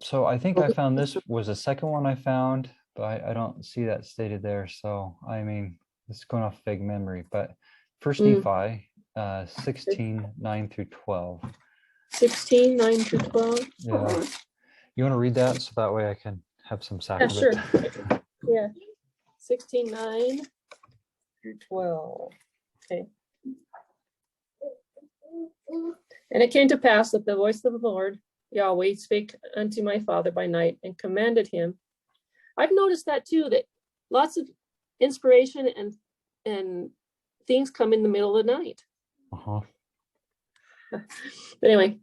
So I think I found this was the second one I found, but I don't see that stated there. So I mean, it's going off vague memory, but First Nephi 16:9-12. 16:9-12. Yeah. You want to read that so that way I can have some sack of it? Yeah. 16:9-12. Okay. And it came to pass that the voice of the Lord Yahweh spake unto my father by night and commanded him. I've noticed that too, that lots of inspiration and things come in the middle of the night. But anyway,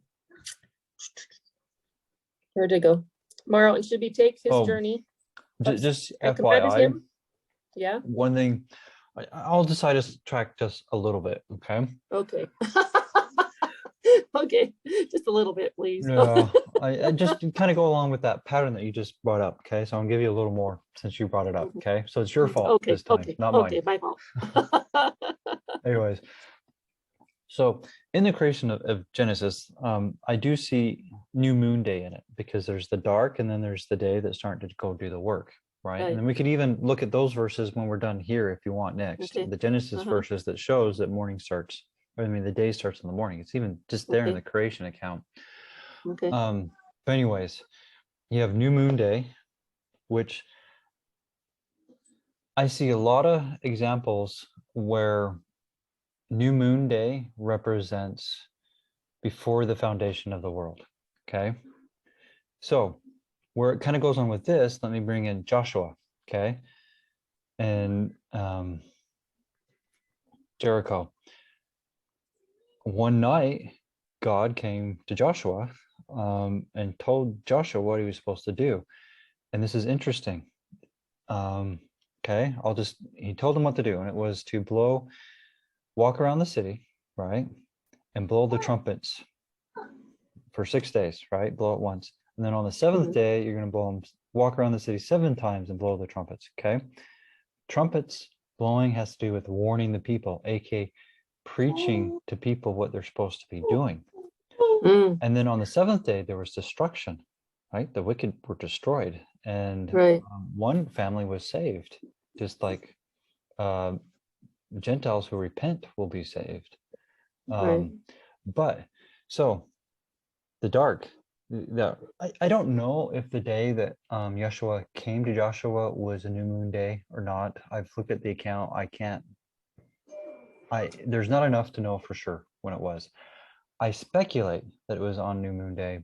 where'd it go? Tomorrow, and should he take his journey? Just FYI, him? One thing, I'll decide to track just a little bit, okay? Okay. Okay, just a little bit, please. Yeah, I just kind of go along with that pattern that you just brought up, okay? So I'll give you a little more since you brought it up, okay? So it's your fault this time, not mine. Okay, my fault. Anyways, so in the creation of Genesis, I do see new moon day in it, because there's the dark and then there's the day that's starting to go do the work, right? And then we could even look at those verses when we're done here if you want next. The Genesis verses that shows that morning starts, the day starts in the morning. It's even just there in the creation account. But anyways, you have new moon day, which I see a lot of examples where new moon day represents before the foundation of the world. Okay. So where it kind of goes on with this, let me bring in Joshua. Okay. And Jericho. One night, God came to Joshua and told Joshua what he was supposed to do. And this is interesting. Okay, he told him what to do, and it was to walk around the city, right? And blow the trumpets for 6 days, right? Blow it once. And then on the seventh day, you're going to walk around the city 7 times and blow the trumpets, okay? Trumpets blowing has to do with warning the people, aka preaching to people what they're supposed to be doing. And then on the 7th day, there was destruction, right? The wicked were destroyed, and one family was saved. just like Gentiles who repent will be saved. Right. But so the dark, I don't know if the day that Yeshua came to Joshua was a new moon day or not. I've looked at the account. There's not enough to know for sure when it was. I speculate that it was on new moon day,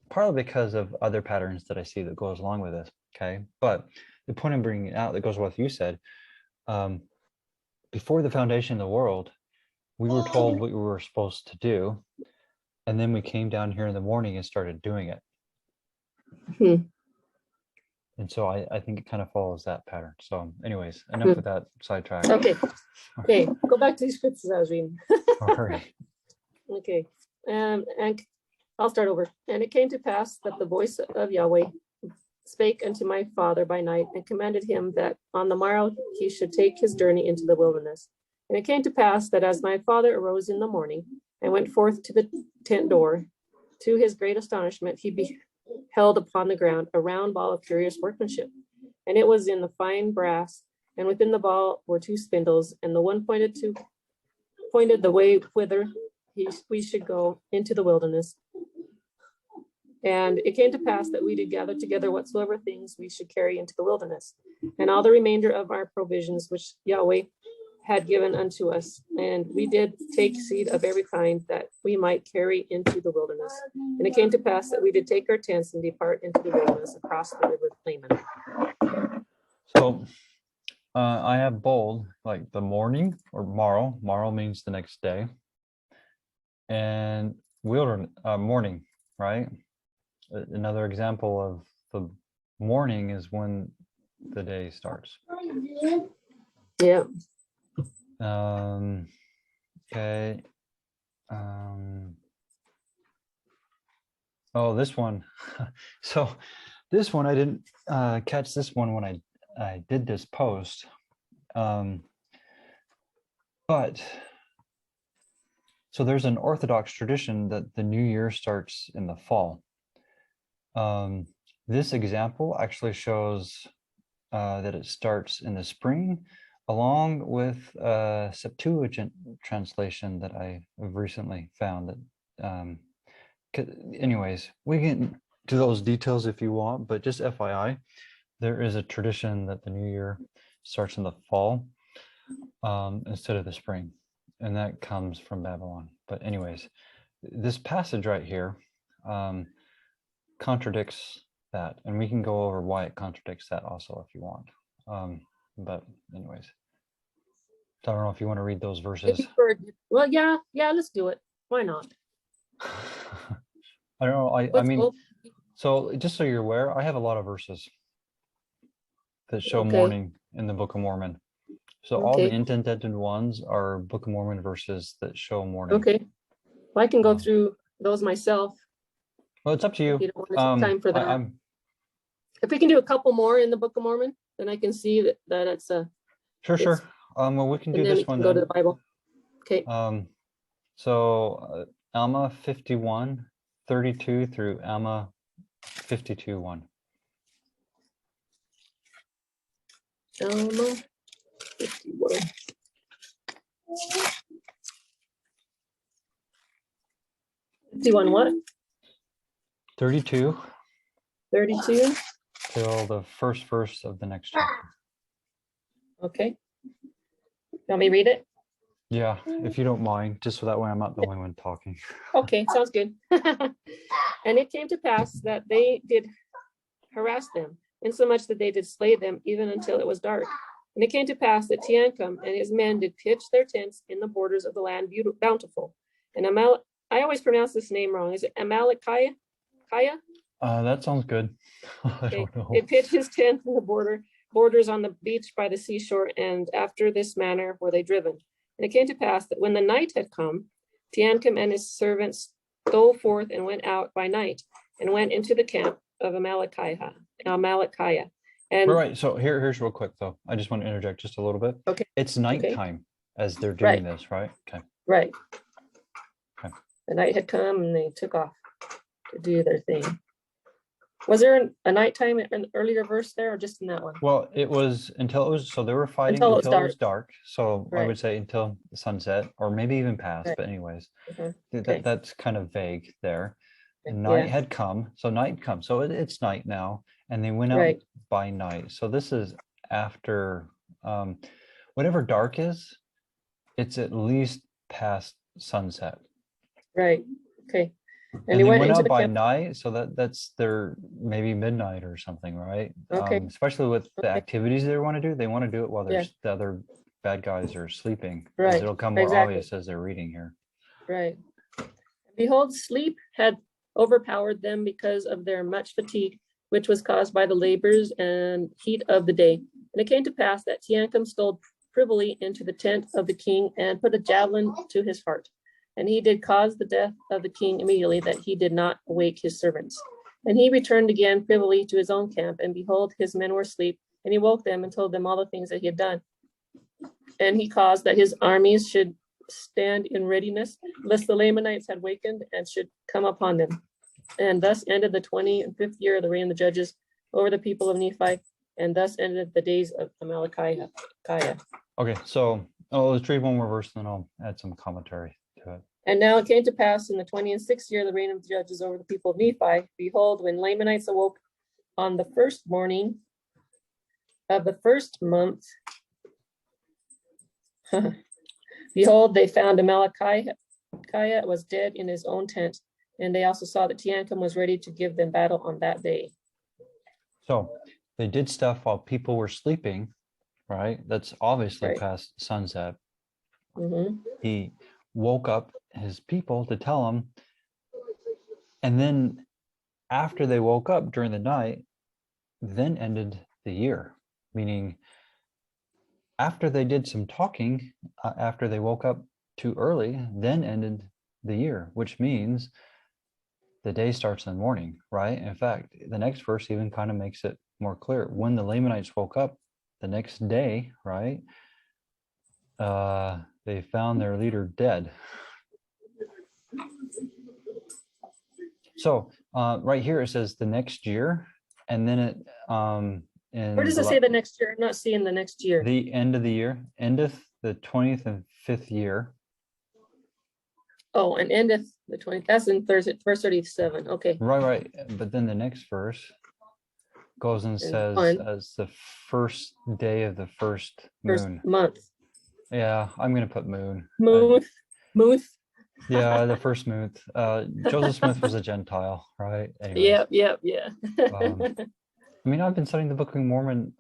partly because of other patterns that I see that goes along with this. Okay, but the point I'm bringing out that goes with what you said, before the foundation of the world, we were told what we were supposed to do, and then we came down here in the morning and started doing it. And so I think it kind of follows that pattern. So anyways, enough of that sidetrack. Okay, go back to these scriptures I was reading. All right. Okay, and I'll start over. And it came to pass that the voice of Yahweh spake unto my father by night, and commanded him that on the morrow he should take his journey into the wilderness. And it came to pass that as my father arose in the morning and went forth to the tent door, to his great astonishment, he beheld upon the ground a round ball of curious workmanship. And it was in the fine brass, and within the ball were 2 spindles, and the one pointed the way whither we should go into the wilderness. And it came to pass that we did gather together whatsoever things we should carry into the wilderness, and all the remainder of our provisions which Yahweh had given unto us. And we did take seed of every kind that we might carry into the wilderness. And it came to pass that we did take our tents and depart into the wilderness across the river Laman. So I have bold, like the morning or morrow. Morrow means the next day. And morning, right? Another example of the morning is when the day starts. Yeah. Okay. Oh, this one. So this one, I didn't catch this one when I did this post. But so there's an Orthodox tradition that the new year starts in the fall. This example actually shows that it starts in the spring, along with a Septuagint translation that I have recently found. That, anyways, we get into those details if you want, but just FYI, there is a tradition that the new year starts in the fall instead of the spring, and that comes from Babylon. But anyways, this passage right here contradicts that, and we can go over why it contradicts that also if you want. But anyways, I don't know if you want to read those verses. Well, yeah, let's do it. Why not? I don't know. I mean, so just so you're aware, I have a lot of verses that show mourning in the Book of Mormon. So all the indented ones are Book of Mormon verses that show mourning. Okay. Well, I can go through those myself. Well, it's up to you. You don't want to take time for that. If we can do a couple more in the Book of Mormon, then I can see that it's a. Sure. Well, we can do this one. Go to the Bible. Okay. So Alma 51:32 through Alma 52:1. Alma 51. 51 what? 32. 32. Till the first verse of the next chapter. Okay. You want me to read it? Yeah, if you don't mind, just so that way I'm not the only one talking. Okay, sounds good. And it came to pass that they did harass them, insomuch that they did slay them even until it was dark. And it came to pass that Teancum and his men did pitch their tents in the borders of the land bountiful. And I always pronounce this name wrong. Is it Amalekiah? That sounds good. I don't know. It pitched his tent in the borders on the beach by the seashore, and after this manner were they driven. And it came to pass that when the night had come, Teancum and his servants stole forth and went out by night and went into the camp of Amalekiah. And right. So here's real quick though. I just want to interject just a little bit. Okay. It's nighttime as they're doing this, right? Okay. Right. Okay. The night had come and they took off to do their thing. Was there a nighttime in an earlier verse there, or just in that one? Well, it was until it was, so they were fighting until it was dark. So I would say until sunset, or maybe even past, but anyways, that's kind of vague there. And night had come, so night comes. So it's night now, and they went out by night. So this is after whatever dark is, it's at least past sunset. Right. Okay. And they went out by night, so that's their maybe midnight or something, right? Okay. Especially with the activities they want to do, it while there's the other bad guys are sleeping. Right. It'll come more obvious as they're reading here. Right. Behold, sleep had overpowered them because of their much fatigue, which was caused by the labors and heat of the day. And it came to pass that Teancum stole privily into the tent of the king and put a javelin to his heart. And he did cause the death of the king immediately, that he did not awake his servants. And he returned again privily to his own camp, and behold, his men were asleep. And he woke them and told them all the things that he had done. And he caused that his armies should stand in readiness, lest the Lamanites had wakened and should come upon them. And thus ended the 25th year of the reign of the judges over the people of Nephi, and thus ended the days of Amalickiah. Okay, so let's read one more verse, then I'll add some commentary to it. And now it came to pass in the 26th year of the reign of the judges over the people of Nephi, behold, when Lamanites awoke on the first morning of the first month, behold, they found Amalickiah was dead in his own tent, and they also saw that Teancum was ready to give them battle on that day. So they did stuff while people were sleeping, right? That's obviously past sunset. He woke up his people to tell them, and then after they woke up during the night, then ended the year, meaning after they did some talking, after they woke up too early, then ended the year, which means the day starts in the morning, right? In fact, the next verse even kind of makes it more clear. When the Lamanites woke up the next day, right, they found their leader dead. So right here it says the next year, and then it where does it say the next year? I'm not seeing the next year. The end of the year, endeth the 25th year. Oh, and endeth the 20th. That's in verse 37. Okay. Right. But then the next verse goes and says as the first day of the first moon. First month. Yeah, I'm gonna put moon. Moon. Yeah, the first moon. Joseph Smith was a Gentile, right? Anyways. Yeah. I mean, I've been studying the Book of Mormon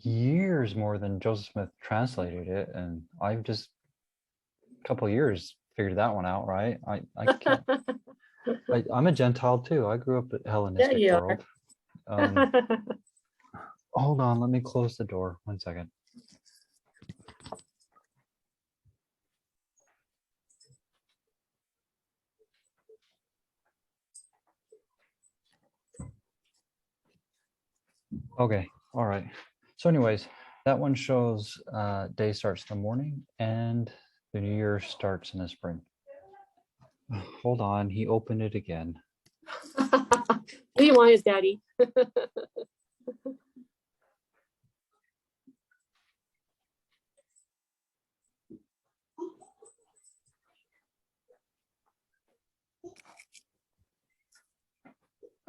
years more than Joseph Smith translated it, and I've just a couple of years figured that one out, right? I can't. I'm a Gentile too. I grew up in Hellenistic world. Hold on, let me close the door. 1 second. Okay, all right. So anyways, that one shows day starts in the morning and the new year starts in the spring. Hold on, he opened it again. What do you want, his daddy?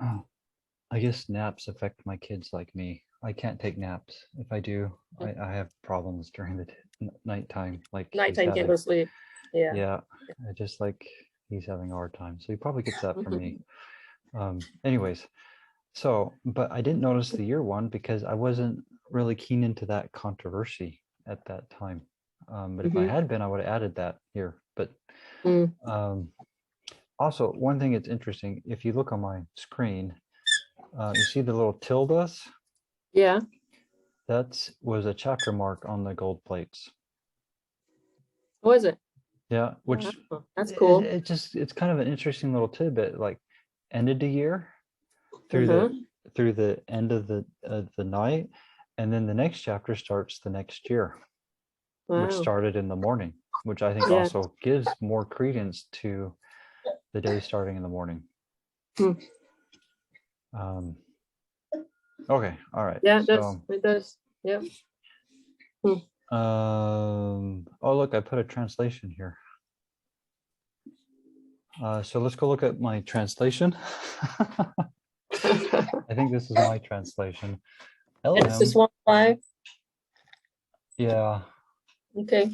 Oh, I guess naps affect my kids like me. I can't take naps. If I do, I have problems during the nighttime. Like nighttime, can't go to sleep. Yeah. I just like he's having a hard time. So he probably gets that from me. Anyways, so, but I didn't notice the year one because I wasn't really keen into that controversy at that time. But if I had been, I would have added that here. But also, one thing that's interesting, if you look on my screen, you see the little tildes? Yeah. That was a chapter mark on the gold plates. Was it? Yeah, which that's cool. It's kind of an interesting little tidbit, like ended the year through the end of the night, and then the next chapter starts the next year, which started in the morning, which I think also gives more credence to the day starting in the morning. Okay, all right. Yeah, it does. Yeah. Oh, look, I put a translation here. So let's go look at my translation. I think this is my translation. Genesis 1:5. Yeah. Okay.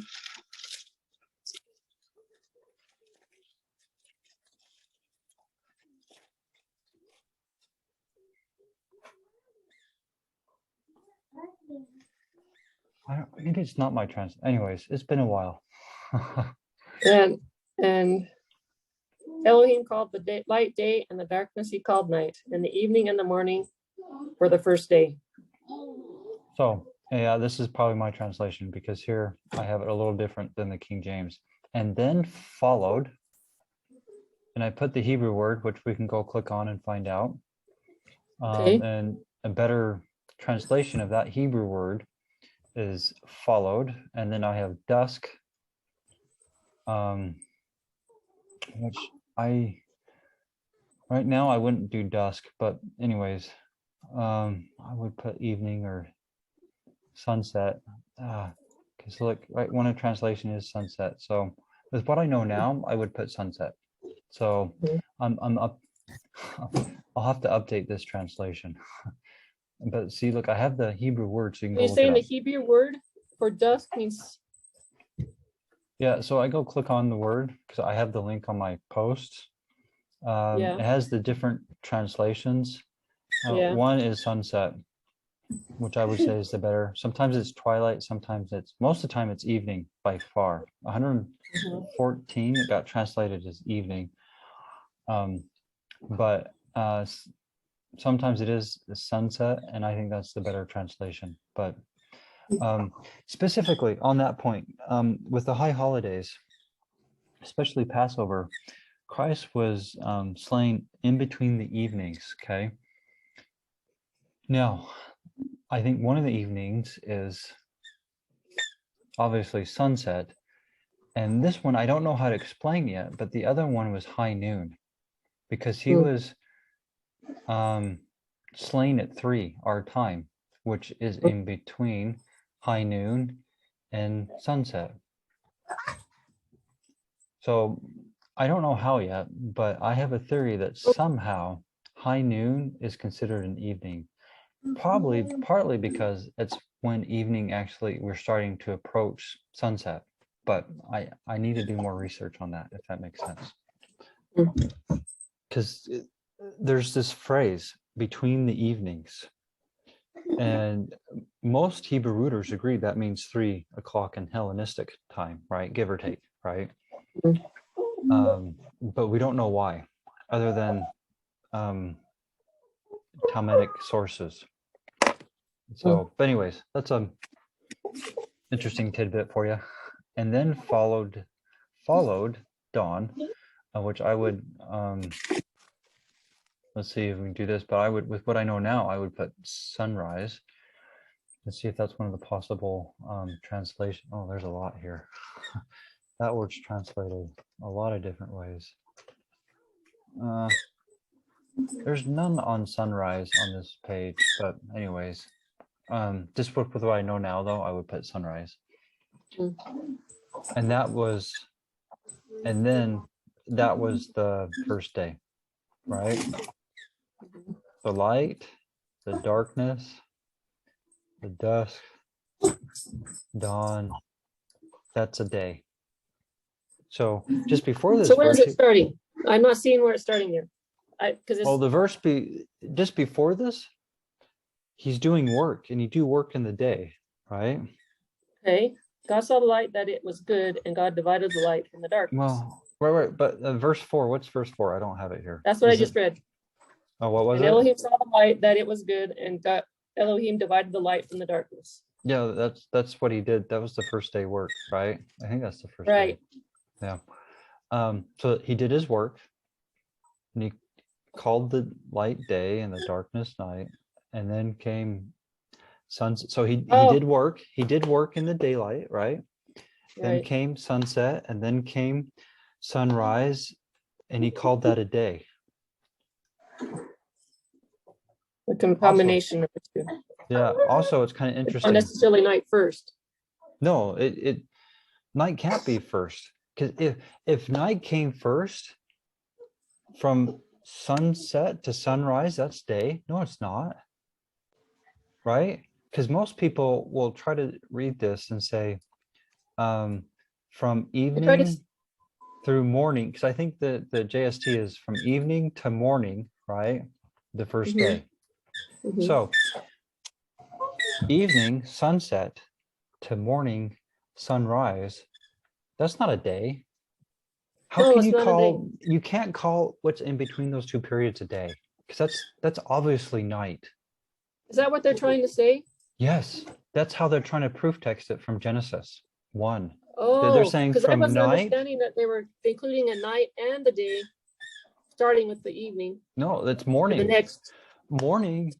Maybe it's not my anyways, it's been a while. and Elohim called the light day, and the darkness he called night, and the evening and the morning were the first day. So yeah, this is probably my translation, because here I have it a little different than the King James. And then followed, and I put the Hebrew word, which we can go click on and find out. Okay. And a better translation of that Hebrew word is followed, and then I have dusk, which right now I wouldn't do dusk, but anyways, I would put evening or sunset, because look, right, one of translation is sunset. So with what I know now, I would put sunset. So I'm up. I'll have to update this translation. But see, look, I have the Hebrew word, so you can go Are you look saying it the Hebrew word for dusk means? Yeah, so I go click on the word because I have the link on my post. It has the different translations. One is sunset, which I would say is the better. Sometimes it's twilight, sometimes most of the time it's evening by far. 114 it got translated as evening. But sometimes it is the sunset, and I think that's the better translation. But specifically on that point, with the high holidays, especially Passover, Christ was slain in between the evenings, okay? Now, I think one of the evenings is obviously sunset, and this one I don't know how to explain yet, but the other one was high noon, because he was slain at 3 our time, which is in between high noon and sunset. So I don't know how yet, but I have a theory that somehow high noon is considered an evening, probably partly because it's when evening actually we're starting to approach sunset. But I need to do more research on that, if that makes sense. Because there's this phrase, between the evenings, and most Hebrew rooters agree that means 3 o'clock in Hellenistic time, right? Give or take, right? But we don't know why, other than Talmudic sources. So, but anyways, that's a interesting tidbit for you. And then followed dawn, which I would let's see if we can do this, but I would, with what I know now, I would put sunrise. Let's see if that's one of the possible translation. Oh, there's a lot here. That word's translated a lot of different ways. There's none on sunrise on this page, but anyways, just with what I know now, though, I would put sunrise. And that was, and then that was the first day, right? The light, the darkness, the dusk, dawn, that's a day. So just before this. So where is it starting? I'm not seeing where it's starting here. The verse just before this, he's doing work, and you do work in the day, right? Okay. God saw the light that it was good, and God divided the light from the darkness. Well, right. But verse 4, what's verse 4? I don't have it here. That's what I just read. Oh, what was it? And Elohim saw the light that it was good, and Elohim divided the light from the darkness. Yeah, that's what he did. That was the first day work, right? I think that's the first day. Yeah. So he did his work, and he called the light day and the darkness night, and then came sunset. So he did work. He did work in the daylight, right? Then came sunset, and then came sunrise, and he called that a day. The combination of the two. Yeah. Also, it's kind of interesting. Not necessarily night first. No, night can't be first, because if night came first from sunset to sunrise, that's day. No, it's not. Right? Because most people will try to read this and say from evening through morning, because I think the JST is from evening to morning, right? The first day. So evening, sunset to morning, sunrise, that's not a day. How can you call, you can't call what's in between those two periods a day, because that's obviously night. Is that what they're trying to say? Yes, that's how they're trying to proof text it from Genesis 1. Oh, they're saying because I from wasn't night. understanding that they were including a night and the day, starting with the evening. No, that's morning. The next morning,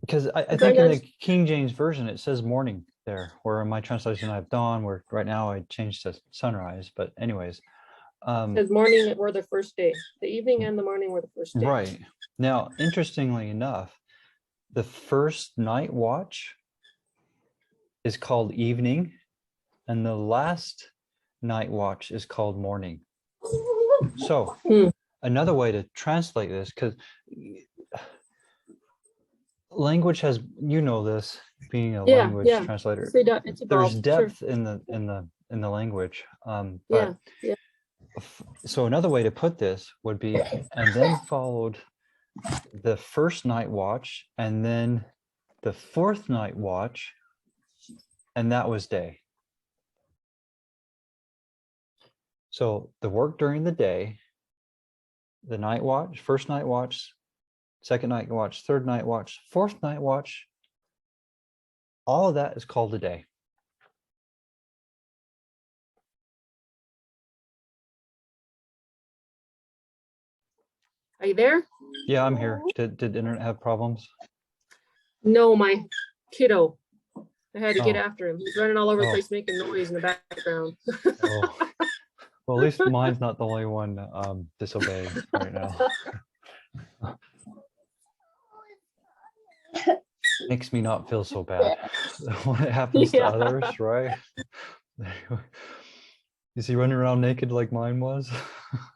because I think in the King James Version it says morning there, where in my translation I have dawn, where right now I changed to sunrise. But anyways, it says morning were the first day. The evening and the morning were the first day. Right. Now, interestingly enough, the first night watch is called evening, and the last night watch is called morning. So another way to translate this, because language has, you know, this being a language translator, there's depth in the language. But so another way to put this would be, and then followed the first night watch, and then the fourth night watch, and that was day. So the work during the day, the night watch, first night watch, second night watch, third night watch, fourth night watch, all of that is called a day. Are you there? Yeah, I'm here. Did internet have problems? No, my kiddo. I had to get after him. He's running all over the place, making noise in the background. Well, at least mine's not the only one disobeying right now. Makes me not feel so bad when it happens to others, right? Is he running around naked like mine was?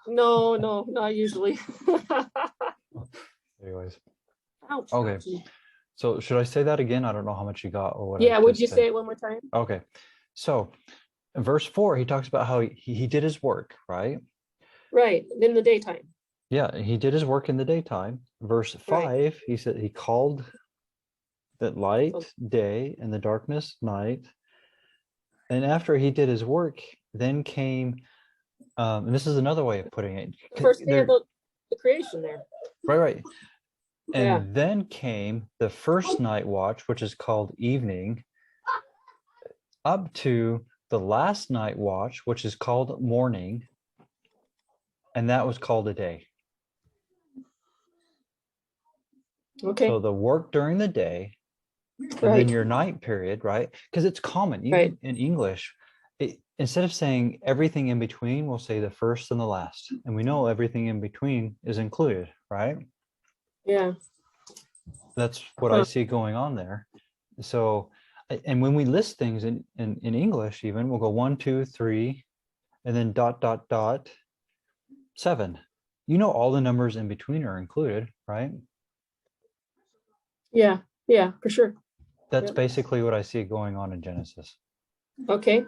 No, not usually. Anyways. Ouch. Okay. So should I say that again? I don't know how much you got or what. Yeah, would you say it one more time? Okay. So in verse 4, he talks about how he did his work, right? Right, in the daytime. Yeah, he did his work in the daytime. Verse 5, he said he called the light day and the darkness night. And after he did his work, then came, and this is another way of putting it. The first day of the creation there. Right. And then came the first night watch, which is called evening, up to the last night watch, which is called morning, and that was called a day. Okay. So the work during the day, and then your night period, right? Because it's common, even in English, instead of saying everything in between, we'll say the first and the last. And we know everything in between is included, right? Yeah. That's what I see going on there. So, and when we list things in English, even we'll go 1, 2, 3, and then ... 7. You know, all the numbers in between are included, right? Yeah, for sure. That's basically what I see going on in Genesis. Okay.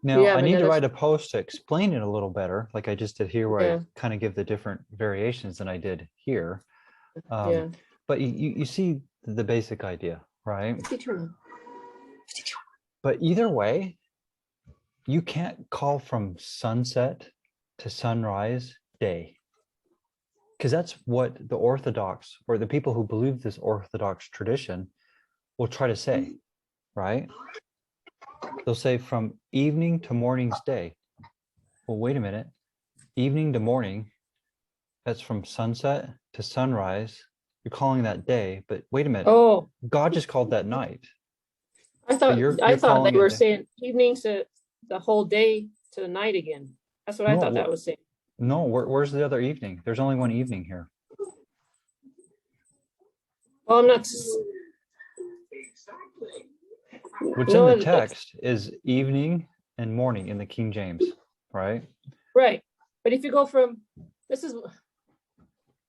Now, I need to write a post to explain it a little better, like I just did here, where I kind of give the different variations than I did here. But you see the basic idea, right? But either way, you can't call from sunset to sunrise day, because that's what the Orthodox, or the people who believe this Orthodox tradition, will try to say, right? They'll say from evening to morning's day. Well, wait a minute. Evening to morning, that's from sunset to sunrise. You're calling that day, but wait a minute. Oh, God just called that night. I thought they were saying evening to the whole day to the night again. That's what I thought that was saying. No, where's the other evening? There's only one evening here. Well, I'm not. What's in the text is evening and morning in the King James, right? Right. But if you go from, this is,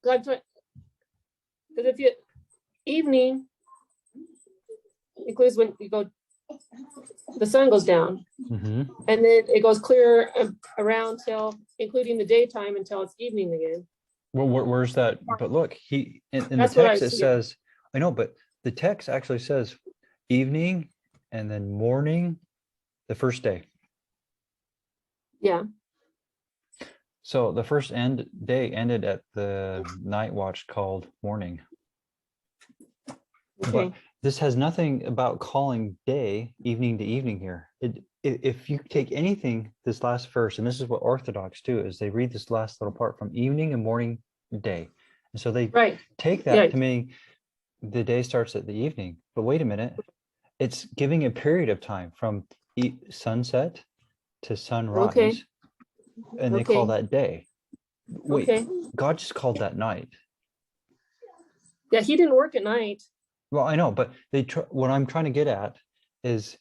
because if you, evening includes when you go, the sun goes down. Mm-hmm. And then it goes clear around till, including the daytime until it's evening again. Well, where's that? But look, in the text it says, I know, but the text actually says evening and then morning, the first day. Yeah. So the first day ended at the night watch called morning. Okay. But this has nothing about calling day evening to evening here. If you take anything, this last verse, and this is what Orthodox do, is they read this last little part from evening and morning day. And so they take that to mean the day starts at the evening. But wait a minute, it's giving a period of time from sunset to sunrise. Okay. And they call that day. Wait, God just called that night. Yeah, he didn't work at night. Well, I know, but what I'm trying to get at is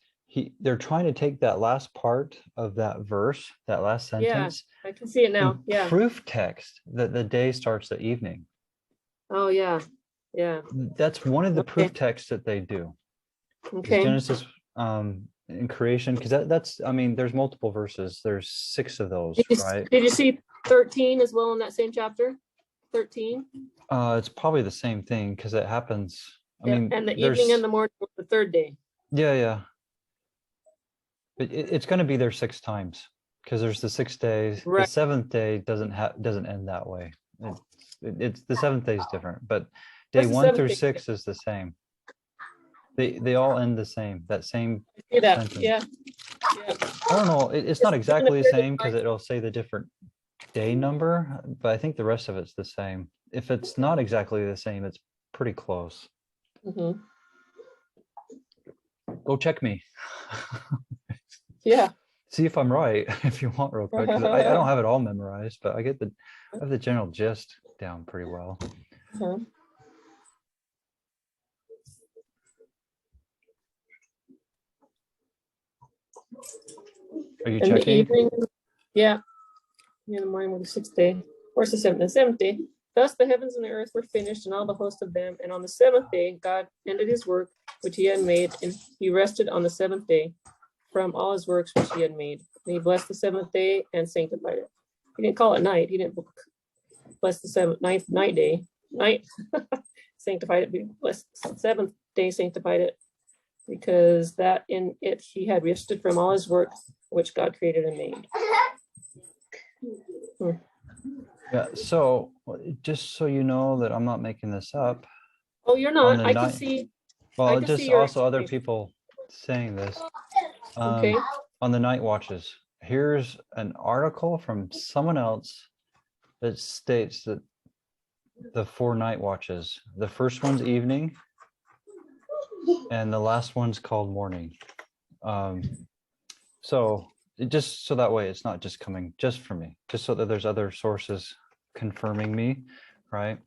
they're trying to take that last part of that verse, that last sentence. Yeah, I can see it now. Yeah. Proof text that the day starts at evening. Oh, yeah. Yeah. That's one of the proof texts that they do. Okay. Genesis in creation, because that's, I mean, there's multiple verses. There's 6 of those, right? Did you see 13 as well in that same chapter? 13? It's probably the same thing because it happens. I mean, and the evening and the morning was the third day. Yeah. But it's going to be there 6 times because there's the 6 days. Right. The 7th day doesn't end that way. It's the 7th day is different, but day 1 through 6 is the same. They all end the same. That same sentence. Yeah. I don't know. It's not exactly the same because it'll say the different day number, but I think the rest of it's the same. If it's not exactly the same, it's pretty close. Mm-hmm. Go check me. Yeah. See if I'm right if you want real quick. I don't have it all memorized, but I have the general gist down pretty well. Uh-huh. Are you checking? The evening, yeah. In the morning was the 6th day. Where's the 7th? The 7th day. Thus the heavens and the earth were finished, and all the host of them. And on the 7th day, God ended his work which he had made, and he rested on the 7th day from all his works which he had made. And he blessed the 7th day and sanctified it. He didn't call it night. He didn't bless the night day. Sanctified it. He blessed the 7th day, sanctified it, because that in it he had rested from all his work which God created and made. Yeah, so just so you know that I'm not making this up. Oh, you're not. I can see. Well, just also other people saying this. Okay. On the night watches. Here's an article from someone else that states that the 4 night watches. The first one's evening, and the last one's called morning. So just so that way it's not just coming just from me, just so that there's other sources confirming me, right,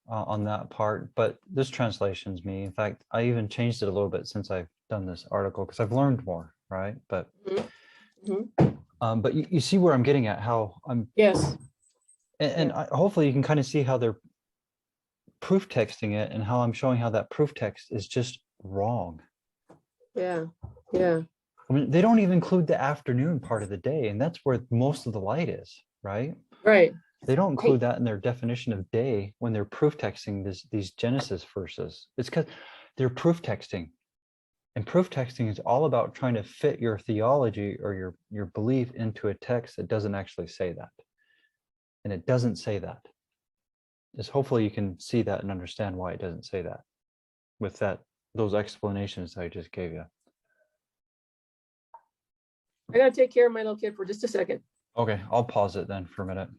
on that part. But this translation's me. In fact, I even changed it a little bit since I've done this article because I've learned more, right? But but you see where I'm getting at, how I'm. Yes. And hopefully you can kind of see how they're proof texting it and how I'm showing how that proof text is just wrong. Yeah. I mean, they don't even include the afternoon part of the day, and that's where most of the light is, right? Right. They don't include that in their definition of day when they're proof texting these Genesis verses. It's because they're proof texting. And proof texting is all about trying to fit your theology or your belief into a text that doesn't actually say that. And it doesn't say that. Just hopefully you can see that and understand why it doesn't say that with those explanations I just gave you. I gotta take care of my little kid for just a second. Okay, I'll pause it then for a minute.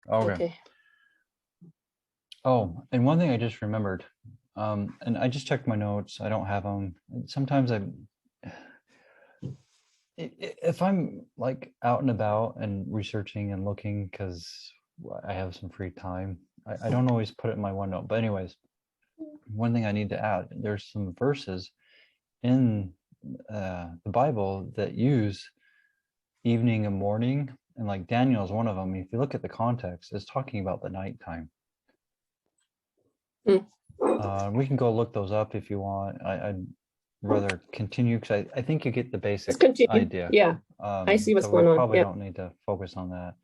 Okay. Oh, and one thing I just remembered, and I just checked my notes. I don't have them. Sometimes if I'm like out and about and researching and looking because I have some free time, I don't always put it in my OneNote, but anyways, one thing I need to add, there's some verses in the Bible that use evening and morning, and like Daniel is one of them. If you look at the context, it's talking about the nighttime. We can go look those up if you want. I'd rather continue because I think you get the basic idea. Yeah, I see what's going on. We probably don't need to focus on that.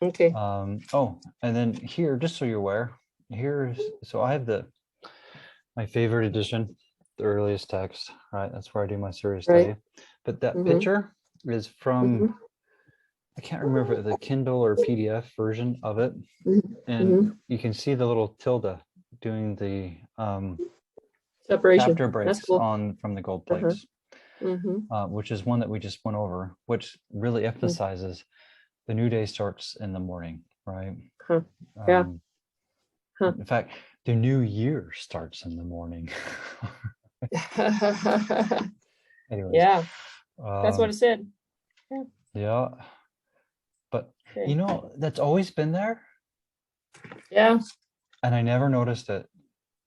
Okay. Oh, and then here, just so you're aware, so I have my favorite edition, the earliest text, right? That's where I do my serious study. But that picture is from, I can't remember the Kindle or PDF version of it. And you can see the little tilde doing the separation. Chapter breaks on from the gold plates, which is one that we just went over, which really emphasizes the new day starts in the morning, right? Yeah. In fact, the new year starts in the morning. Anyways, yeah, that's what it said. Yeah, but you know, that's always been there. Yeah. And I never noticed it.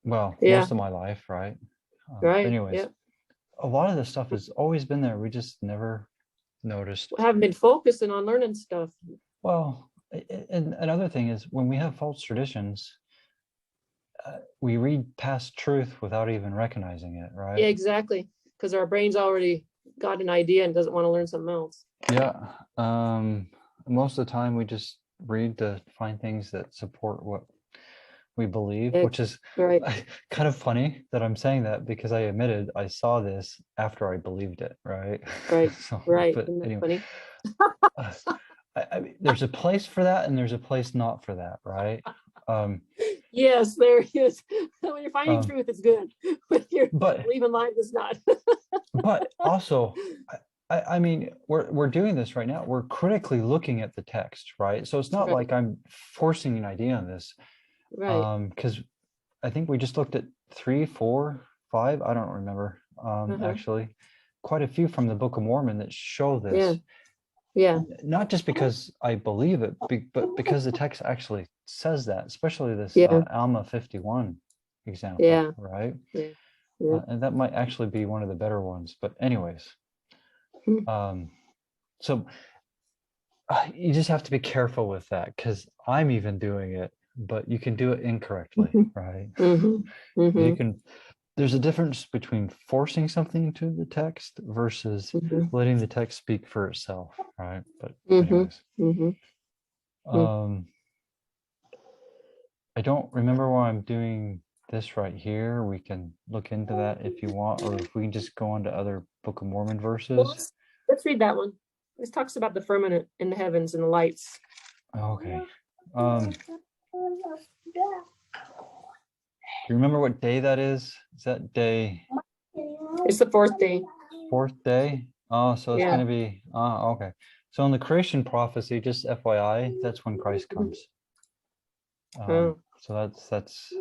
Well, most of my life, right? Anyways, a lot of this stuff has always been there. We just never noticed. We haven't been focusing on learning stuff. Well, and another thing is when we have false traditions, we read past truth without even recognizing it, right? Yeah, exactly. Because our brain's already got an idea and doesn't want to learn something else. Yeah. Most of the time we just read to find things that support what we believe, which is kind of funny that I'm saying that because I admitted I saw this after I believed it, right? So, but anyway, I mean, there's a place for that and there's a place not for that, right? Yes, there is. When you're finding truth, it's good. When you're believing lies, it's not. But also, I mean, we're doing this right now. We're critically looking at the text, right? So it's not like I'm forcing an idea on this. Because I think we just looked at 3, 4, 5, I don't remember, actually, quite a few from the Book of Mormon that show this. Yeah. Not just because I believe it, but because the text actually says that, especially this Alma 51 example, right? And that might actually be one of the better ones. But anyways, so you just have to be careful with that because I'm even doing it. But you can do it incorrectly, right? You can. There's a difference between forcing something into the text versus letting the text speak for itself, right? But anyways, I don't remember why I'm doing this right here. We can look into that if you want, or if we can just go on to other Book of Mormon verses. Well, let's read that one. This talks about the firmament in the heavens and the lights. Okay. Do you remember what day that is? Is that day? It's the 4th day. 4th day? Oh, so it's going to be, okay. So in the creation prophecy, just FYI, that's when Christ comes. So that's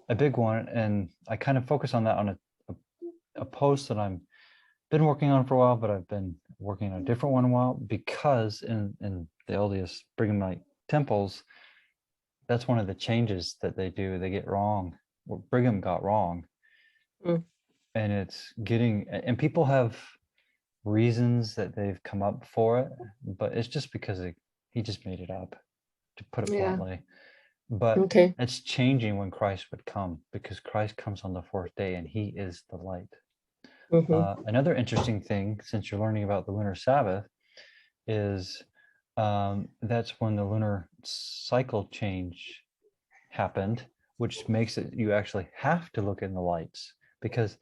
a big one. And I kind of focus on that on a post that I've been working on for a while, but I've been working on a different one a while because in the LDS Brighamite temples, that's one of the changes that they do. They get wrong. What Brigham got wrong. And it's getting, and people have reasons that they've come up for it, but it's just because he just made it up, to put it bluntly. But it's changing when Christ would come, because Christ comes on the 4th day and he is the light. Another interesting thing, since you're learning about the lunar Sabbath, is that's when the lunar cycle change happened, which makes it you actually have to look in the lights, because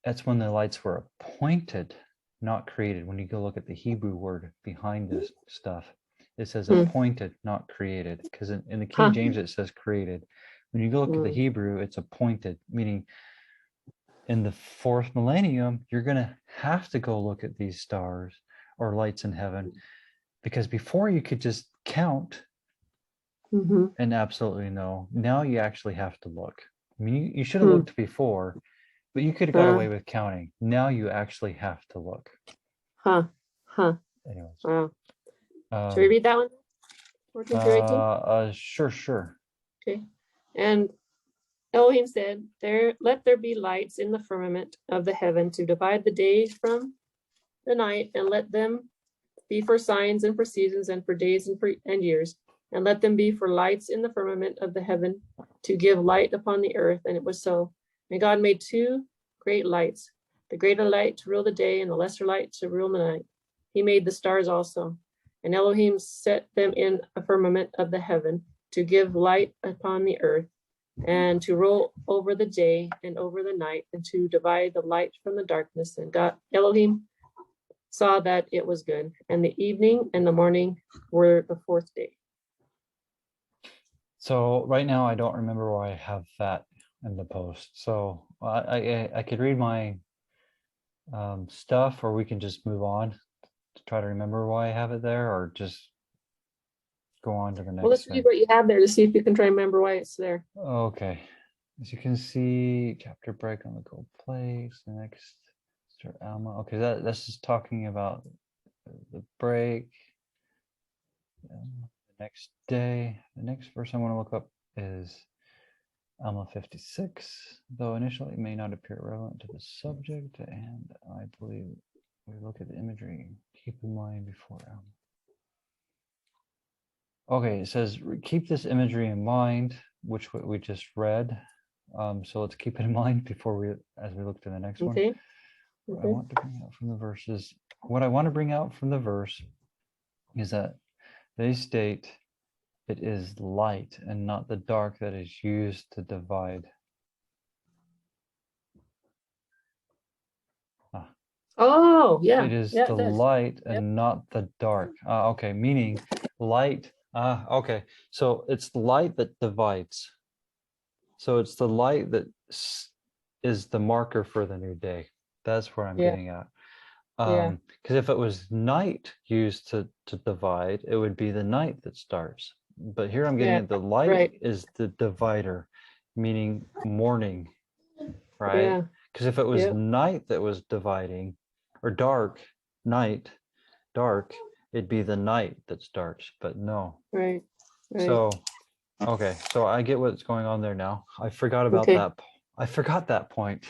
that's when the lights were appointed, not created. When you go look at the Hebrew word behind this stuff, it says appointed, not created, because in the King James it says created. When you go look at the Hebrew, it's appointed, meaning in the 4th millennium, you're going to have to go look at these stars or lights in heaven, because before you could just count and absolutely know. Now you actually have to look. I mean, you should have looked before, but you could have got away with counting. Now you actually have to look. Anyways. Wow. Should we read that one? 14 through 18? Sure. Okay. And Elohim said, let there be lights in the firmament of the heaven to divide the day from the night, and let them be for signs and for seasons and for days and years, and let them be for lights in the firmament of the heaven to give light upon the earth. And it was so. And God made two great lights, the greater light to rule the day and the lesser light to rule the night. He made the stars also. And Elohim set them in a firmament of the heaven to give light upon the earth, and to rule over the day and over the night, and to divide the light from the darkness. And God, Elohim, saw that it was good. And the evening and the morning were the fourth day. So right now I don't remember why I have that in the post. So I could read my stuff, or we can just move on to try to remember why I have it there, or just go on to the next. Well, let's read what you have there to see if you can try and remember why it's there. Okay. As you can see, chapter break on the gold plates. The next, Mr. Alma. Okay, that's just talking about the break. The next day. The next verse I want to look up is Alma 56, though initially it may not appear relevant to the subject, and I believe we look at the imagery. Keep in mind before Alma. Okay, it says, keep this imagery in mind, which we just read. So let's keep it in mind as we look to the next one. Okay. What I want to bring out from the verses, what I want to bring out from the verse is that they state it is light and not the dark that is used to divide. Oh, yeah. It is the light and not the dark. Okay, meaning light. Okay, so it's the light that divides. So it's the light that is the marker for the new day. That's where I'm getting at. Because if it was night used to divide, it would be the night that starts. But here I'm getting at the light is the divider, meaning morning, right? Because if it was night that was dividing, or dark, night, dark, it'd be the night that starts, but no. Right. So, okay, so I get what's going on there now. I forgot about that. I forgot that point.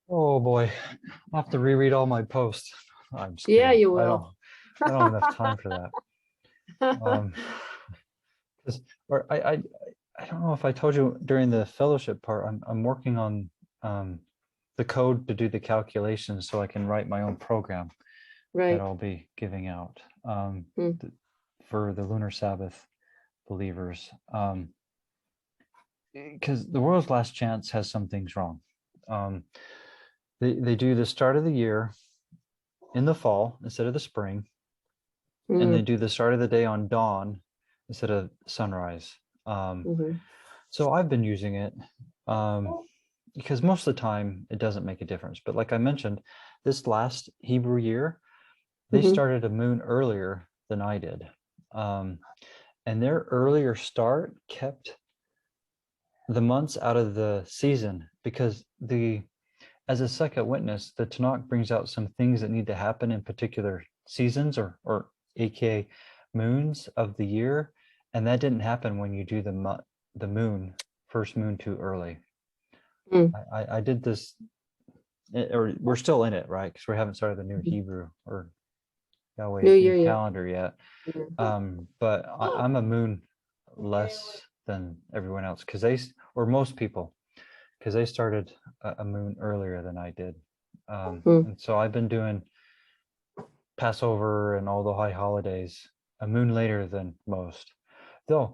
Oh boy, I'll have to reread all my posts. I'm just kidding. You will. I don't have enough time for that. I don't know if I told you during the fellowship part, I'm working on the code to do the calculations so I can write my own program that I'll be giving out for the lunar Sabbath believers. Because the world's last chance has some things wrong. They do the start of the year in the fall instead of the spring, and they do the start of the day on dawn instead of sunrise. So I've been using it because most of the time it doesn't make a difference. But like I mentioned, this last Hebrew year, they started a moon earlier than I did. And their earlier start kept the months out of the season, because as a second witness, the Tanakh brings out some things that need to happen in particular seasons or aka moons of the year, and that didn't happen when you do the moon, first moon, too early. I did this, or we're still in it, right? Because we haven't started the new Hebrew or Yahweh's new calendar yet. But I'm a moon less than everyone else, or most people, because they started a moon earlier than I did. And so I've been doing Passover and all the high holidays a moon later than most. Though,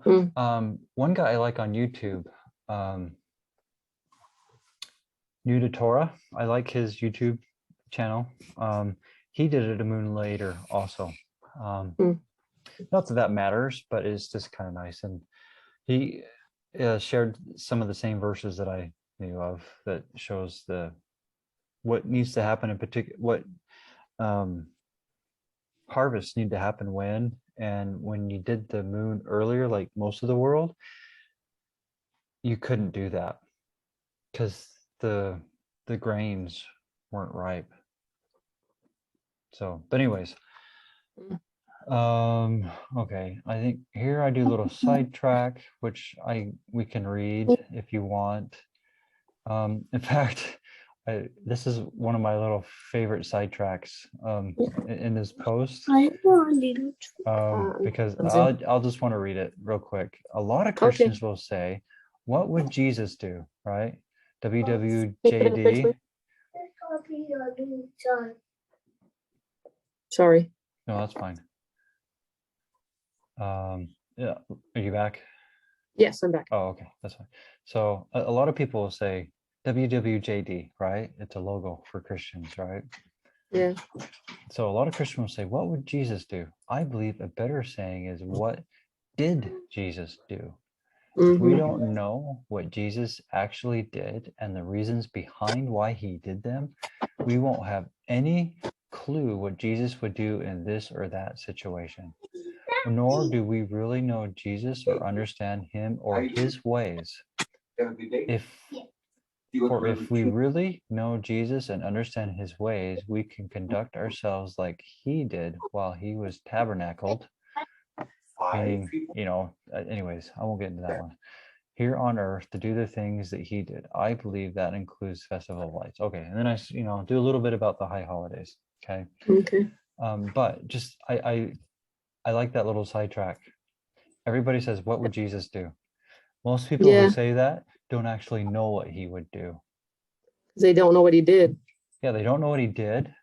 one guy I like on YouTube, New to Torah, I like his YouTube channel. He did it a moon later also. Not that matters, but it's just kind of nice. And he shared some of the same verses that I knew of that shows what needs to happen in particular, what harvests need to happen when. And when you did the moon earlier, like most of the world, you couldn't do that because the grains weren't ripe. So, but anyways, Okay, I think here I do a little sidetrack, which we can read if you want. In fact, this is one of my little favorite sidetracks in this post, because I'll just want to read it real quick. A lot of Christians will say, "What would Jesus do?" Right? WWJD. Sorry. No, that's fine. Yeah, are you back? Yes, I'm back. Oh, okay, that's fine. So a lot of people will say WWJD, right? It's a logo for Christians, right? Yeah. So a lot of Christians will say, what would Jesus do? I believe a better saying is, what did Jesus do? If we don't know what Jesus actually did and the reasons behind why he did them, we won't have any clue what Jesus would do in this or that situation. Nor do we really know Jesus or understand him or his ways. If we really know Jesus and understand his ways, we can conduct ourselves like he did while he was tabernacled. Meaning, anyways, I won't get into that one. Here on earth to do the things that he did. I believe that includes Festival of Lights. Okay, and then I do a little bit about the high holidays. Okay. Okay. But just I like that little sidetrack. Everybody says, what would Jesus do? Most people who say that don't actually know what he would do. They don't know what he did. Yeah, they don't know what he did,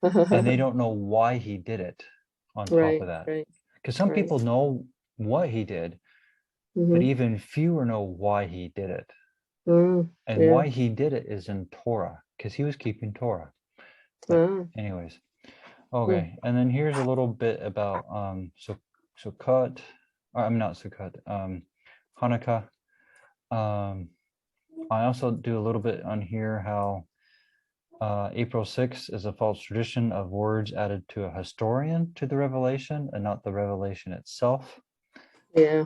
and they don't know why he did it on top of that. Because some people know what he did, but even fewer know why he did it. And why he did it is in Torah, because he was keeping Torah. But anyways, okay. And then here's a little bit about Sukkot. I'm not Sukkot. Hanukkah. I also do a little bit on here how April 6th is a false tradition of words added to a historian to the revelation and not the revelation itself. Yeah.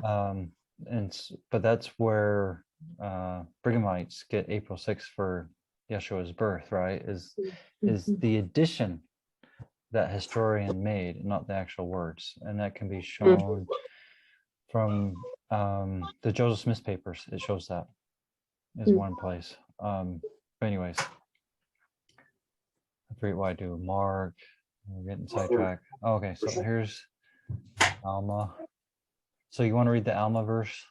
But that's where Brighamites get April 6th for Yeshua's birth, right? Is the addition that historian made, not the actual words. And that can be shown from the Joseph Smith papers. It shows that is one place. But anyways, I forget what I do. Mark, we're getting sidetracked. Oh, okay, so here's Alma. So you want to read the Alma verse?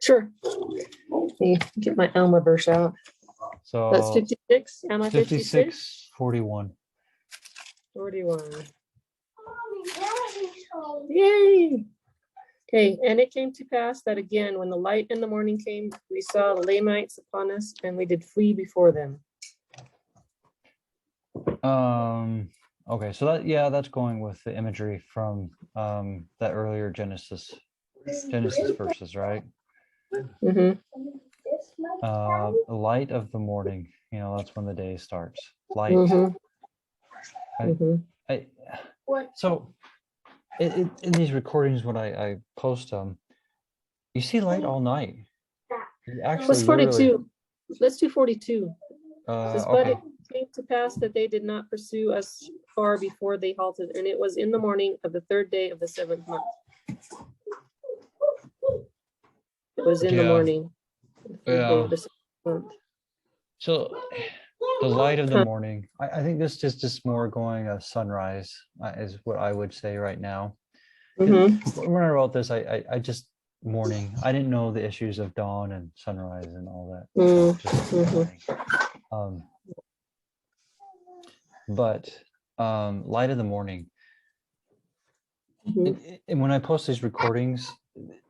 Sure. Let me get my Alma verse out. So that's 56. Alma 56? 41. 41. Yay! Okay, and it came to pass that again, when the light in the morning came, we saw the Lehites upon us, and we did flee before them. Okay, so that's going with the imagery from that earlier Genesis verses, right? Light of the morning, that's when the day starts. Light. So in these recordings, when I post them, you see light all night. What's 42? Let's do 42. Says, okay. But it came to pass that they did not pursue us far before they halted, and it was in the morning of the 3rd day of the 7th month. It was in the morning. The 3rd day of the 7th month. So the light of the morning. I think this is just more going a sunrise is what I would say right now. When I wrote this, I just morning. I didn't know the issues of dawn and sunrise and all that. Just morning. But light of the morning. And when I post these recordings,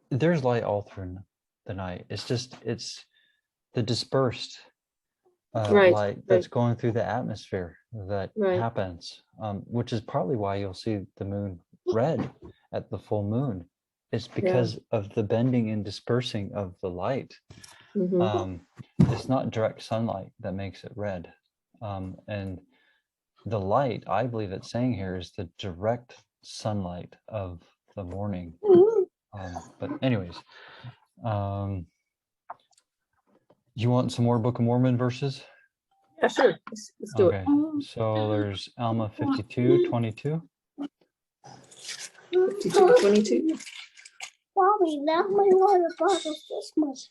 there's light all through the night. It's the dispersed light that's going through the atmosphere that happens, which is partly why you'll see the moon red at the full moon. It's because of the bending and dispersing of the light. It's not direct sunlight that makes it red. And the light, I believe it's saying here, is the direct sunlight of the morning. But anyways, you want some more Book of Mormon verses? Yeah, sure. Let's do it. So there's Alma 52:22. 52:22. Mommy, now my water bottle's this much.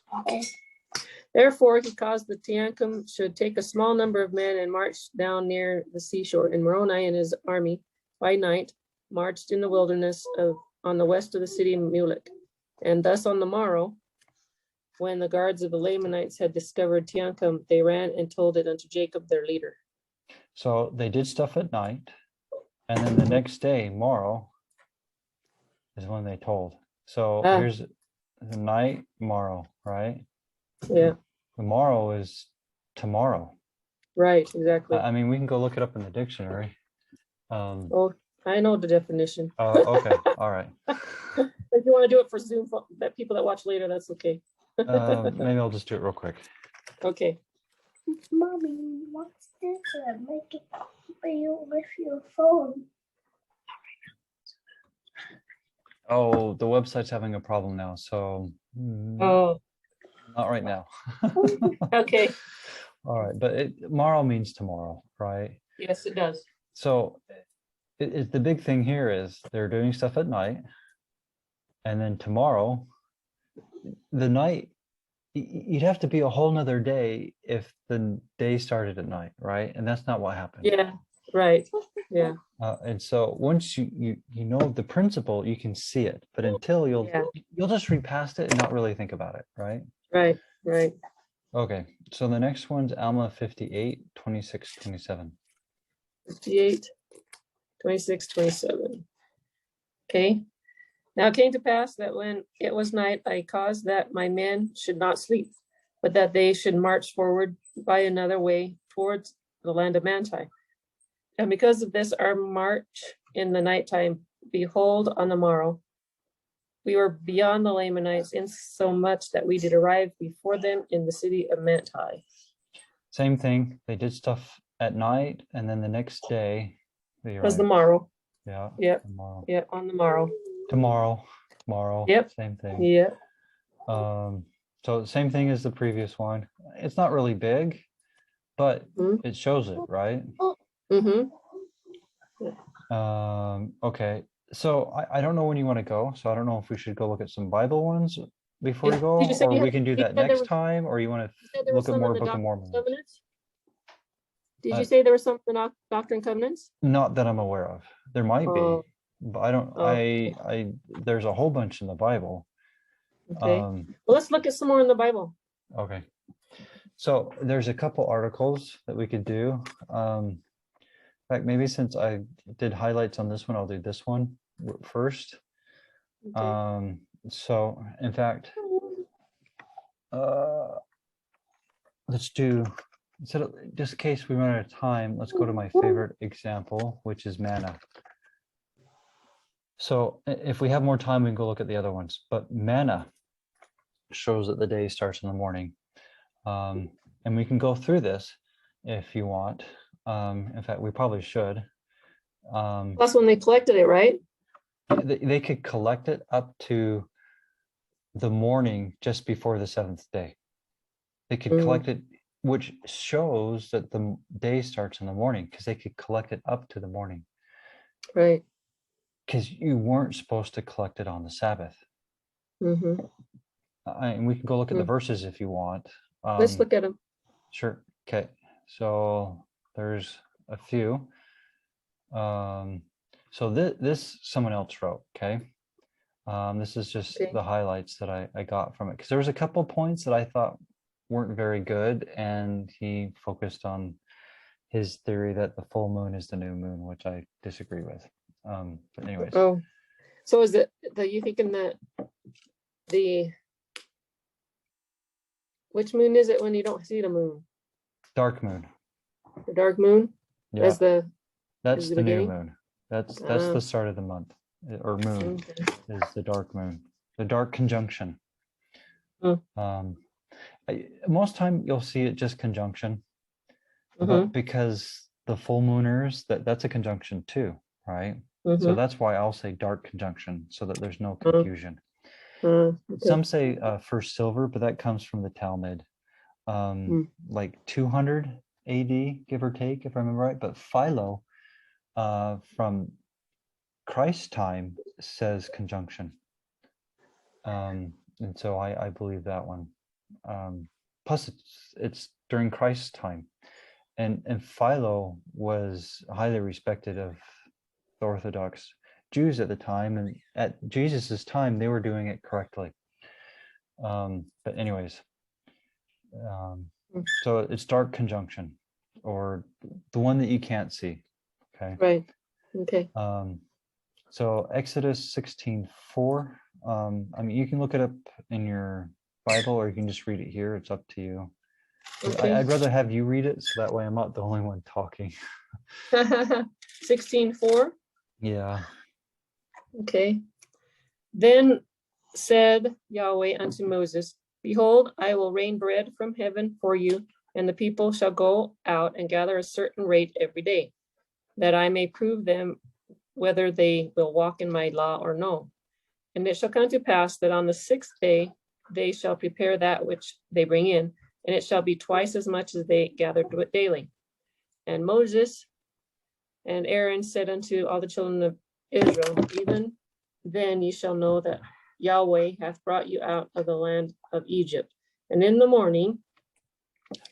Therefore, he caused the Teancum should take a small number of men and march down near the seashore. And Moroni and his army by night marched in the wilderness on the west of the city of Mulek. And thus on the morrow, when the guards of the Lamanites had discovered Teancum, they ran and told it unto Jacob, their leader. So they did stuff at night, and then the next day, morrow, is when they told. So here's the night, morrow, right? Yeah. Tomorrow is tomorrow. Right, exactly. I mean, we can go look it up in the dictionary. Oh, I know the definition. Oh, okay. All right. If you want to do it for Zoom, that people that watch later, that's okay. Maybe I'll just do it real quick. Okay. Mommy, what's this? Make it with your phone. Oh, the website's having a problem now, so Oh, not right now. okay. All right, but tomorrow means tomorrow, right? Yes, it does. So the big thing here is they're doing stuff at night, and then tomorrow, the night, you'd have to be a whole nother day if the day started at night, right? And that's not what happened. Yeah, right. Yeah. And so once you know the principle, you can see it, but until you'll just read past it and not really think about it, right? Right, right. Okay, so the next one's Alma 58, 26, 27. 58, 26, 27. Okay. Now it came to pass that when it was night, I caused that my men should not sleep, but that they should march forward by another way towards the land of Manti. And because of this, our march in the nighttime, behold, on the morrow, we were beyond the Lamanites in so much that we did arrive before them in the city of Manti. Same thing. They did stuff at night, and then the next day they was the morrow. Yeah. Yep. Tomorrow. Yeah, on the morrow. Tomorrow. Yep. Same thing. Yeah. So same thing as the previous one. It's not really big, but it shows it, right? Mm-hmm. Okay. So I don't know when you want to go. So I don't know if we should go look at some Bible ones before we go, or we can do that next time, or you want to look at more Book of Mormon. Did you say there was some in the Doctrine and Covenants? Not that I'm aware of. There might be, but I don't. I there's a whole bunch in the Bible. Okay. Well, let's look at some more in the Bible. Okay. So there's a couple articles that we could do. In fact, maybe since I did highlights on this one, I'll do this one first. Okay. So in fact, let's do, instead of, just in case we run out of time, let's go to my favorite example, which is manna. So if we have more time, we can go look at the other ones, but manna shows that the day starts in the morning. And we can go through this if you want. In fact, we probably should. That's when they collected it, right? They could collect it up to the morning just before the seventh day. They could collect it, which shows that the day starts in the morning, because they could collect it up to the morning. Right. Because you weren't supposed to collect it on the Sabbath. Mm-hmm. And we can go look at the verses if you want. Let's look at them. Sure. Okay. So there's a few. So this someone else wrote. Okay. This is just the highlights that I got from it, because there was a couple points that I thought weren't very good, and he focused on his theory that the full moon is the new moon, which I disagree with. But anyways. Oh, so is it that you thinking that which moon is it when you don't see the moon? Dark moon. The dark moon? Yeah. That's the new moon. That's the start of the month, or moon. Okay. Is the dark moon, the dark conjunction. Most time you'll see it just conjunction, but because the full mooners, that's a conjunction too, right? So that's why I'll say dark conjunction, so that there's no confusion. Okay. Some say first silver, but that comes from the Talmud, like 200 AD, give or take, if I remember right. But Philo, from Christ's time, says conjunction. And so I believe that one. Plus it's during Christ's time. And Philo was highly respected of the Orthodox Jews at the time, and at Jesus's time they were doing it correctly. But anyways, so it's dark conjunction, or the one that you can't see. Okay. Right. Okay. So Exodus 16:4. I mean, you can look it up in your Bible, or you can just read it here. It's up to you. Okay. I'd rather have you read it, so that way I'm not the only one talking. 16:4. Yeah. Okay. Then said Yahweh unto Moses, behold, I will rain bread from heaven for you, and the people shall go out and gather a certain rate every day, that I may prove them whether they will walk in my law or no. And it shall come to pass that on the 6th day they shall prepare that which they bring in, and it shall be twice as much as they gathered daily. And Moses and Aaron said unto all the children of Israel, even then ye shall know that Yahweh hath brought you out of the land of Egypt. And in the morning,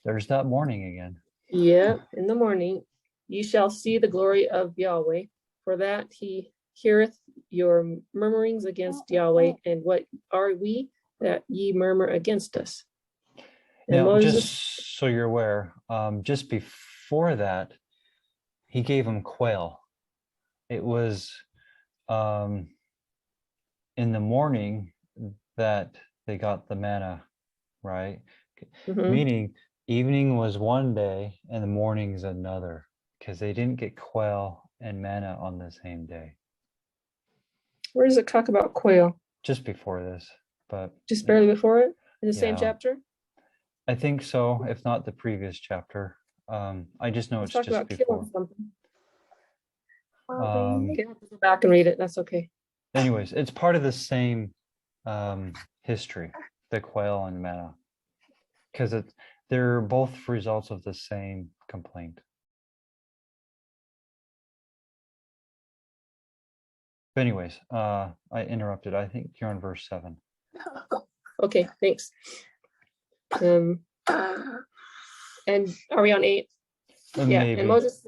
There's that morning again. yeah, in the morning, ye shall see the glory of Yahweh, for that he heareth your murmurings against Yahweh. And what are we that ye murmur against us? And Now, Moses, just so you're aware, just before that, he gave them quail. It was in the morning that they got the manna, right? Meaning evening was one day and the morning's another, because they didn't get quail and manna on the same day. where does it talk about quail? Just before this, but Just barely before it, in the same Yeah. chapter? I think so, if not the previous chapter. I just know it's Talk just about before. killing something. Um, Okay, I'll go back and read it. That's okay. anyways, it's part of the same history, the quail and manna, because they're both results of the same complaint. But anyways, I interrupted. I think you're on verse 7. Okay, thanks. And are we on 8? Yeah, Maybe. and Moses,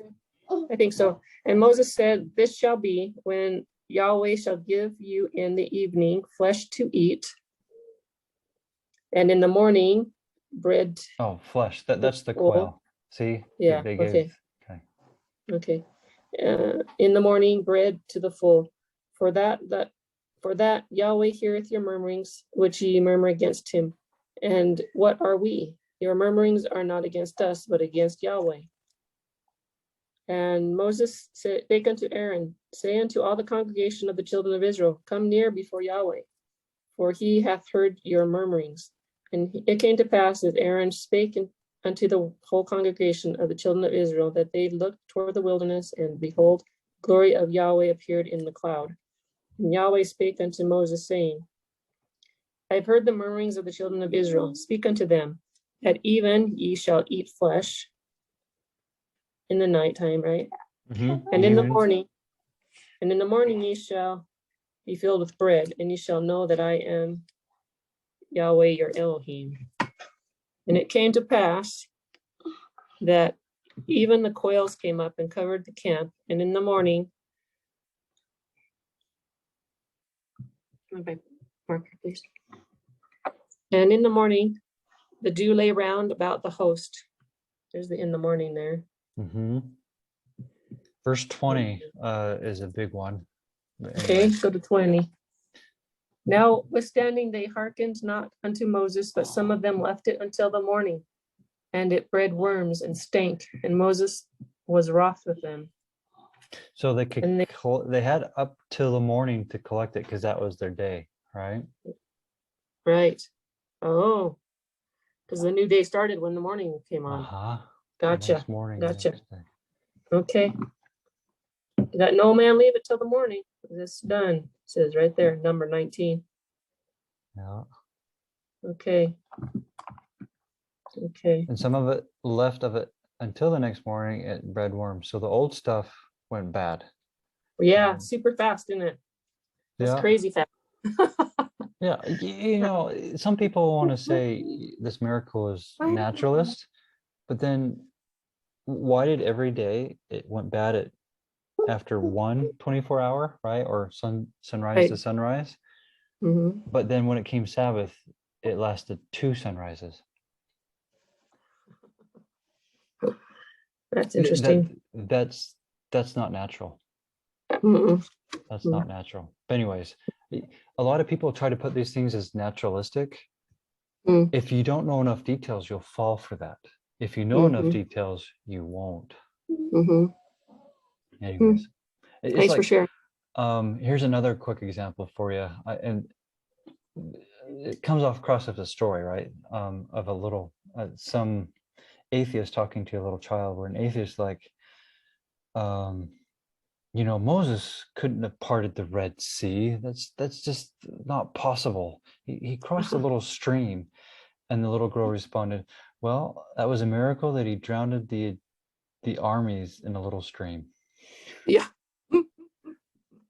I think so. And Moses said, this shall be when Yahweh shall give you in the evening flesh to eat, and in the morning bread. Oh, flesh. That's the full. quail. See? Yeah, They okay. Okay. Okay. In the morning bread to the full. For that Yahweh heareth your murmurings, which ye murmur against him. And what are we? Your murmurings are not against us, but against Yahweh. And Moses spake unto Aaron, say unto all the congregation of the children of Israel, come near before Yahweh, for he hath heard your murmurings. And it came to pass as Aaron spake unto the whole congregation of the children of Israel, that they looked toward the wilderness, and behold, glory of Yahweh appeared in the cloud. And Yahweh spake unto Moses, saying, I have heard the murmurings of the children of Israel. Speak unto them, at even ye shall eat flesh in the nighttime, right? And in the morning ye shall be filled with bread, and ye shall know that I am Yahweh your Elohim. And it came to pass that even the quails came up and covered the camp, and in the morning, marker, please. And in the morning, the dew lay round about the host. There's the in the morning there. Verse 20 is a big one. Okay, go to 20. Notwithstanding, they hearkened not unto Moses, but some of them left it until the morning, and it bred worms and stank, and Moses was wroth with them. So they had up till the morning to collect it, because that was their day, right? Right. Oh, because the new day started when the morning came on. Gotcha. Next morning, Gotcha. next day. Okay. That no man leave it till the morning. It's done. It says right there, number 19. Yeah. Okay. Okay. And some of it left of it until the next morning, it bred worms. So the old stuff went bad. Yeah, super fast, isn't it? That's Yeah. crazy fast. Yeah, you know, some people want to say this miracle is naturalist, but then why did every day it went bad at after 24 hour, right? Or sunrise to sunrise. Mm-hmm. But then when it came Sabbath, it lasted 2 sunrises. That's interesting. That's not natural. Mm-mm. That's not natural. But anyways, a lot of people try to put these things as naturalistic. Mm. If you don't know enough details, you'll fall for that. If you know enough details, you won't. Mm-hmm. Anyways, it's Thanks like, for sharing. Here's another quick example for you. And it comes off across as a story, right? Of a little, some atheist talking to a little child, where an atheist like, you know, Moses couldn't have parted the Red Sea. That's just not possible. He crossed a little stream. And the little girl responded, well, that was a miracle that he drowned the armies in a little stream. Yeah.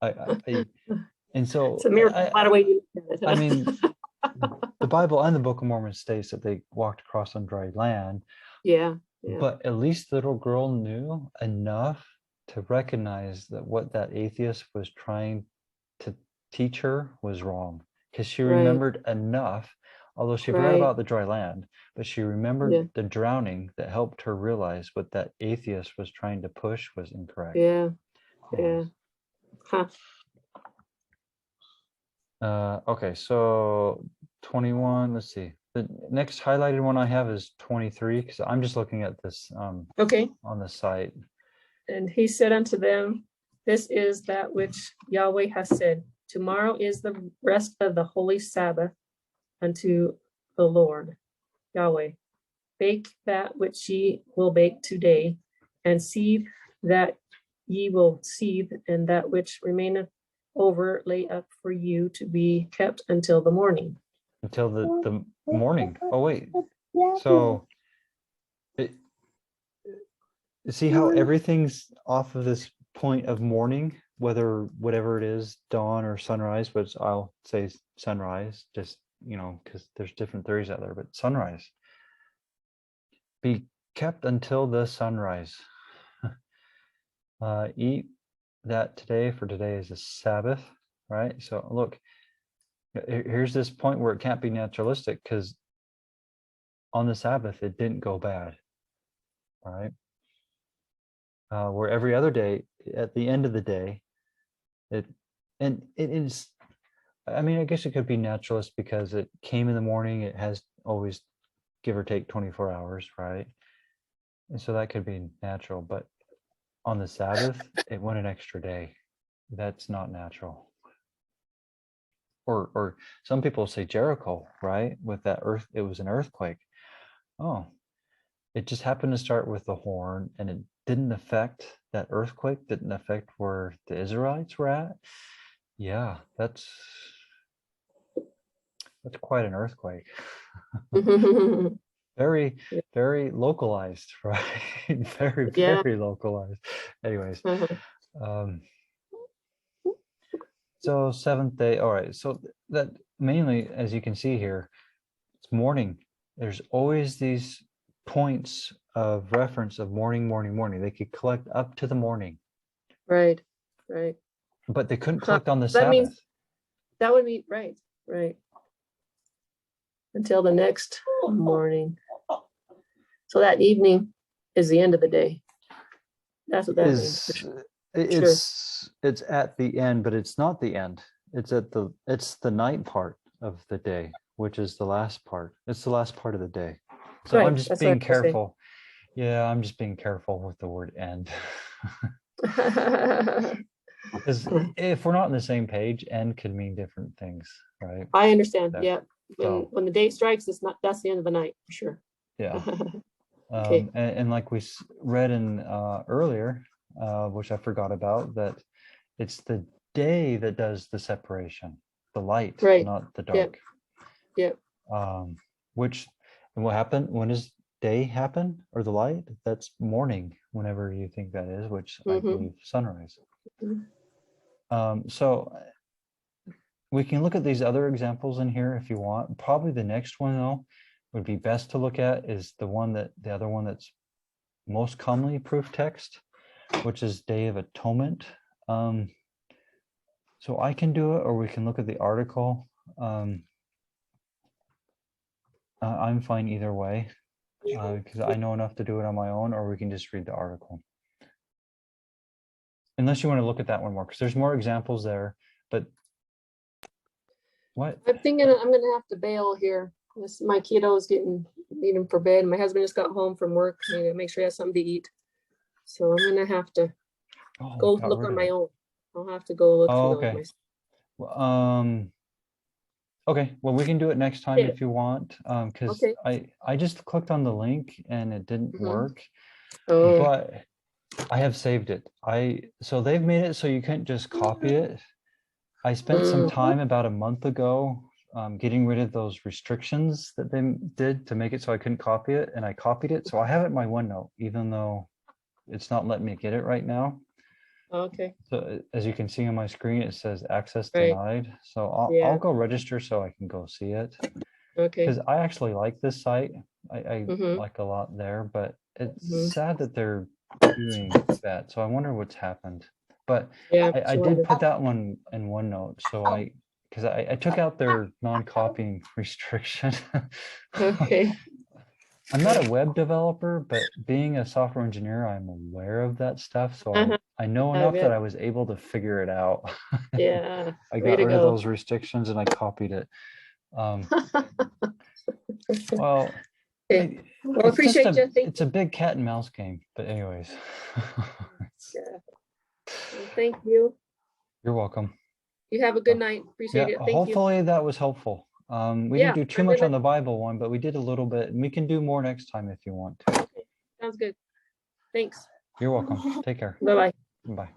And so it's a miracle. By the way, you look at it. I mean, the Bible and the Book of Mormon states that they walked across on dry land. Yeah. But at least the little girl knew enough to recognize that what that atheist was trying to teach her was wrong, because she remembered enough, although she forgot about the dry land, but she remembered the drowning that helped her realize what that atheist was trying to push was incorrect. Huh. Okay, so 21, let's see. The next highlighted one I have is 23, because I'm just looking at this on the site. And he said unto them, this is that which Yahweh has said. Tomorrow is the rest of the holy Sabbath unto the Lord Yahweh. Bake that which ye will bake today, and seethe that ye will seethe, and that which remaineth over lay up for you to be kept until the morning. Until the morning. Oh wait. So see how everything's off of this point of morning, whatever it is, dawn or sunrise, but I'll say sunrise, just, you know, because there's different theories out there, but sunrise. Be kept until the sunrise. Eat that today, for today is a Sabbath, right? So look, here's this point where it can't be naturalistic, because on the Sabbath it didn't go bad, right? Where every other day, at the end of the day, it is, I mean, I guess it could be naturalist because it came in the morning. It has always, give or take, 24 hours, right? And so that could be natural, but on the Sabbath, it went an extra day. That's not natural. Or some people say Jericho, right? With that earth, it was an earthquake. Oh, it just happened to start with the horn, and it didn't affect, that earthquake didn't affect where the Israelites were at. Yeah, that's quite an earthquake. Very, very localized, right? Very, very localized. Anyways, so seventh day. All right, so that mainly, as you can see here, it's morning. There's always these points of reference of morning, morning, morning. They could collect up to the morning. Right. But they couldn't collect on the that Sabbath. Means that would be right. Until the next morning. So that evening is the end of the day. That's what that means. It's at the end, but it's not the end. It's the night part of the day, which is the last part. It's the last part of the day. So I'm just being careful. Yeah, I'm just being careful with the word end. Because if we're not on the same page, end could mean different things, right? I understand. Yeah. When the day strikes, that's the end of the night for sure. Yeah. Okay. And like we read in earlier, which I forgot about, that it's the day that does the separation, the light, not the dark. Yep. Which, and what happened? When does day happen, or the light? That's morning, whenever you think that is, which I believe sunrise. So we can look at these other examples in here if you want. Probably the next one though would be best to look at is the other one that's most commonly proof text, which is Day of Atonement. So I can do it, or we can look at the article. I'm fine either way, because I know enough to do it on my own, or we can just read the article. Unless you want to look at that one more, because there's more examples there, but what? I'm thinking I'm going to have to bail here. My kiddo's eating for bed. My husband just got home from work. I need to make sure he has something to eat. So I'm going to have to go look on my own. I'll have to go look for okay. myself. Okay, well, we can do it next time if you want, because Okay. I just clicked on the link and it didn't work, Oh. but I have saved it. So they've made it so you can't just copy it. I spent some time about a month ago getting rid of those restrictions that they did to make it so I couldn't copy it, and I copied it. So I have it in my OneNote, even though it's not letting me get it right now. Okay. So as you can see on my screen, it says access denied. So I'll go register so I can go see it. Okay. Because I actually like this site. I like a lot there, but it's sad that they're doing that. So I wonder what's happened. But I did put that one in OneNote. So because I took out their non-copying restriction. Okay. I'm not a web developer, but being a software engineer, I'm aware of that stuff. So I know enough that I was able to figure it out. Yeah. I got rid of those restrictions and I copied it. Well, okay. Well, appreciate you. It's a big cat and mouse game, but anyways. Yeah. Well, thank you. You're welcome. You have a good night. Appreciate it. Thank hopefully that was helpful. We didn't do too much on the Bible one, but we did a little bit, and we can do more next time if you want to. Okay. Sounds good. Thanks. You're welcome. Take care. Bye-bye. Bye.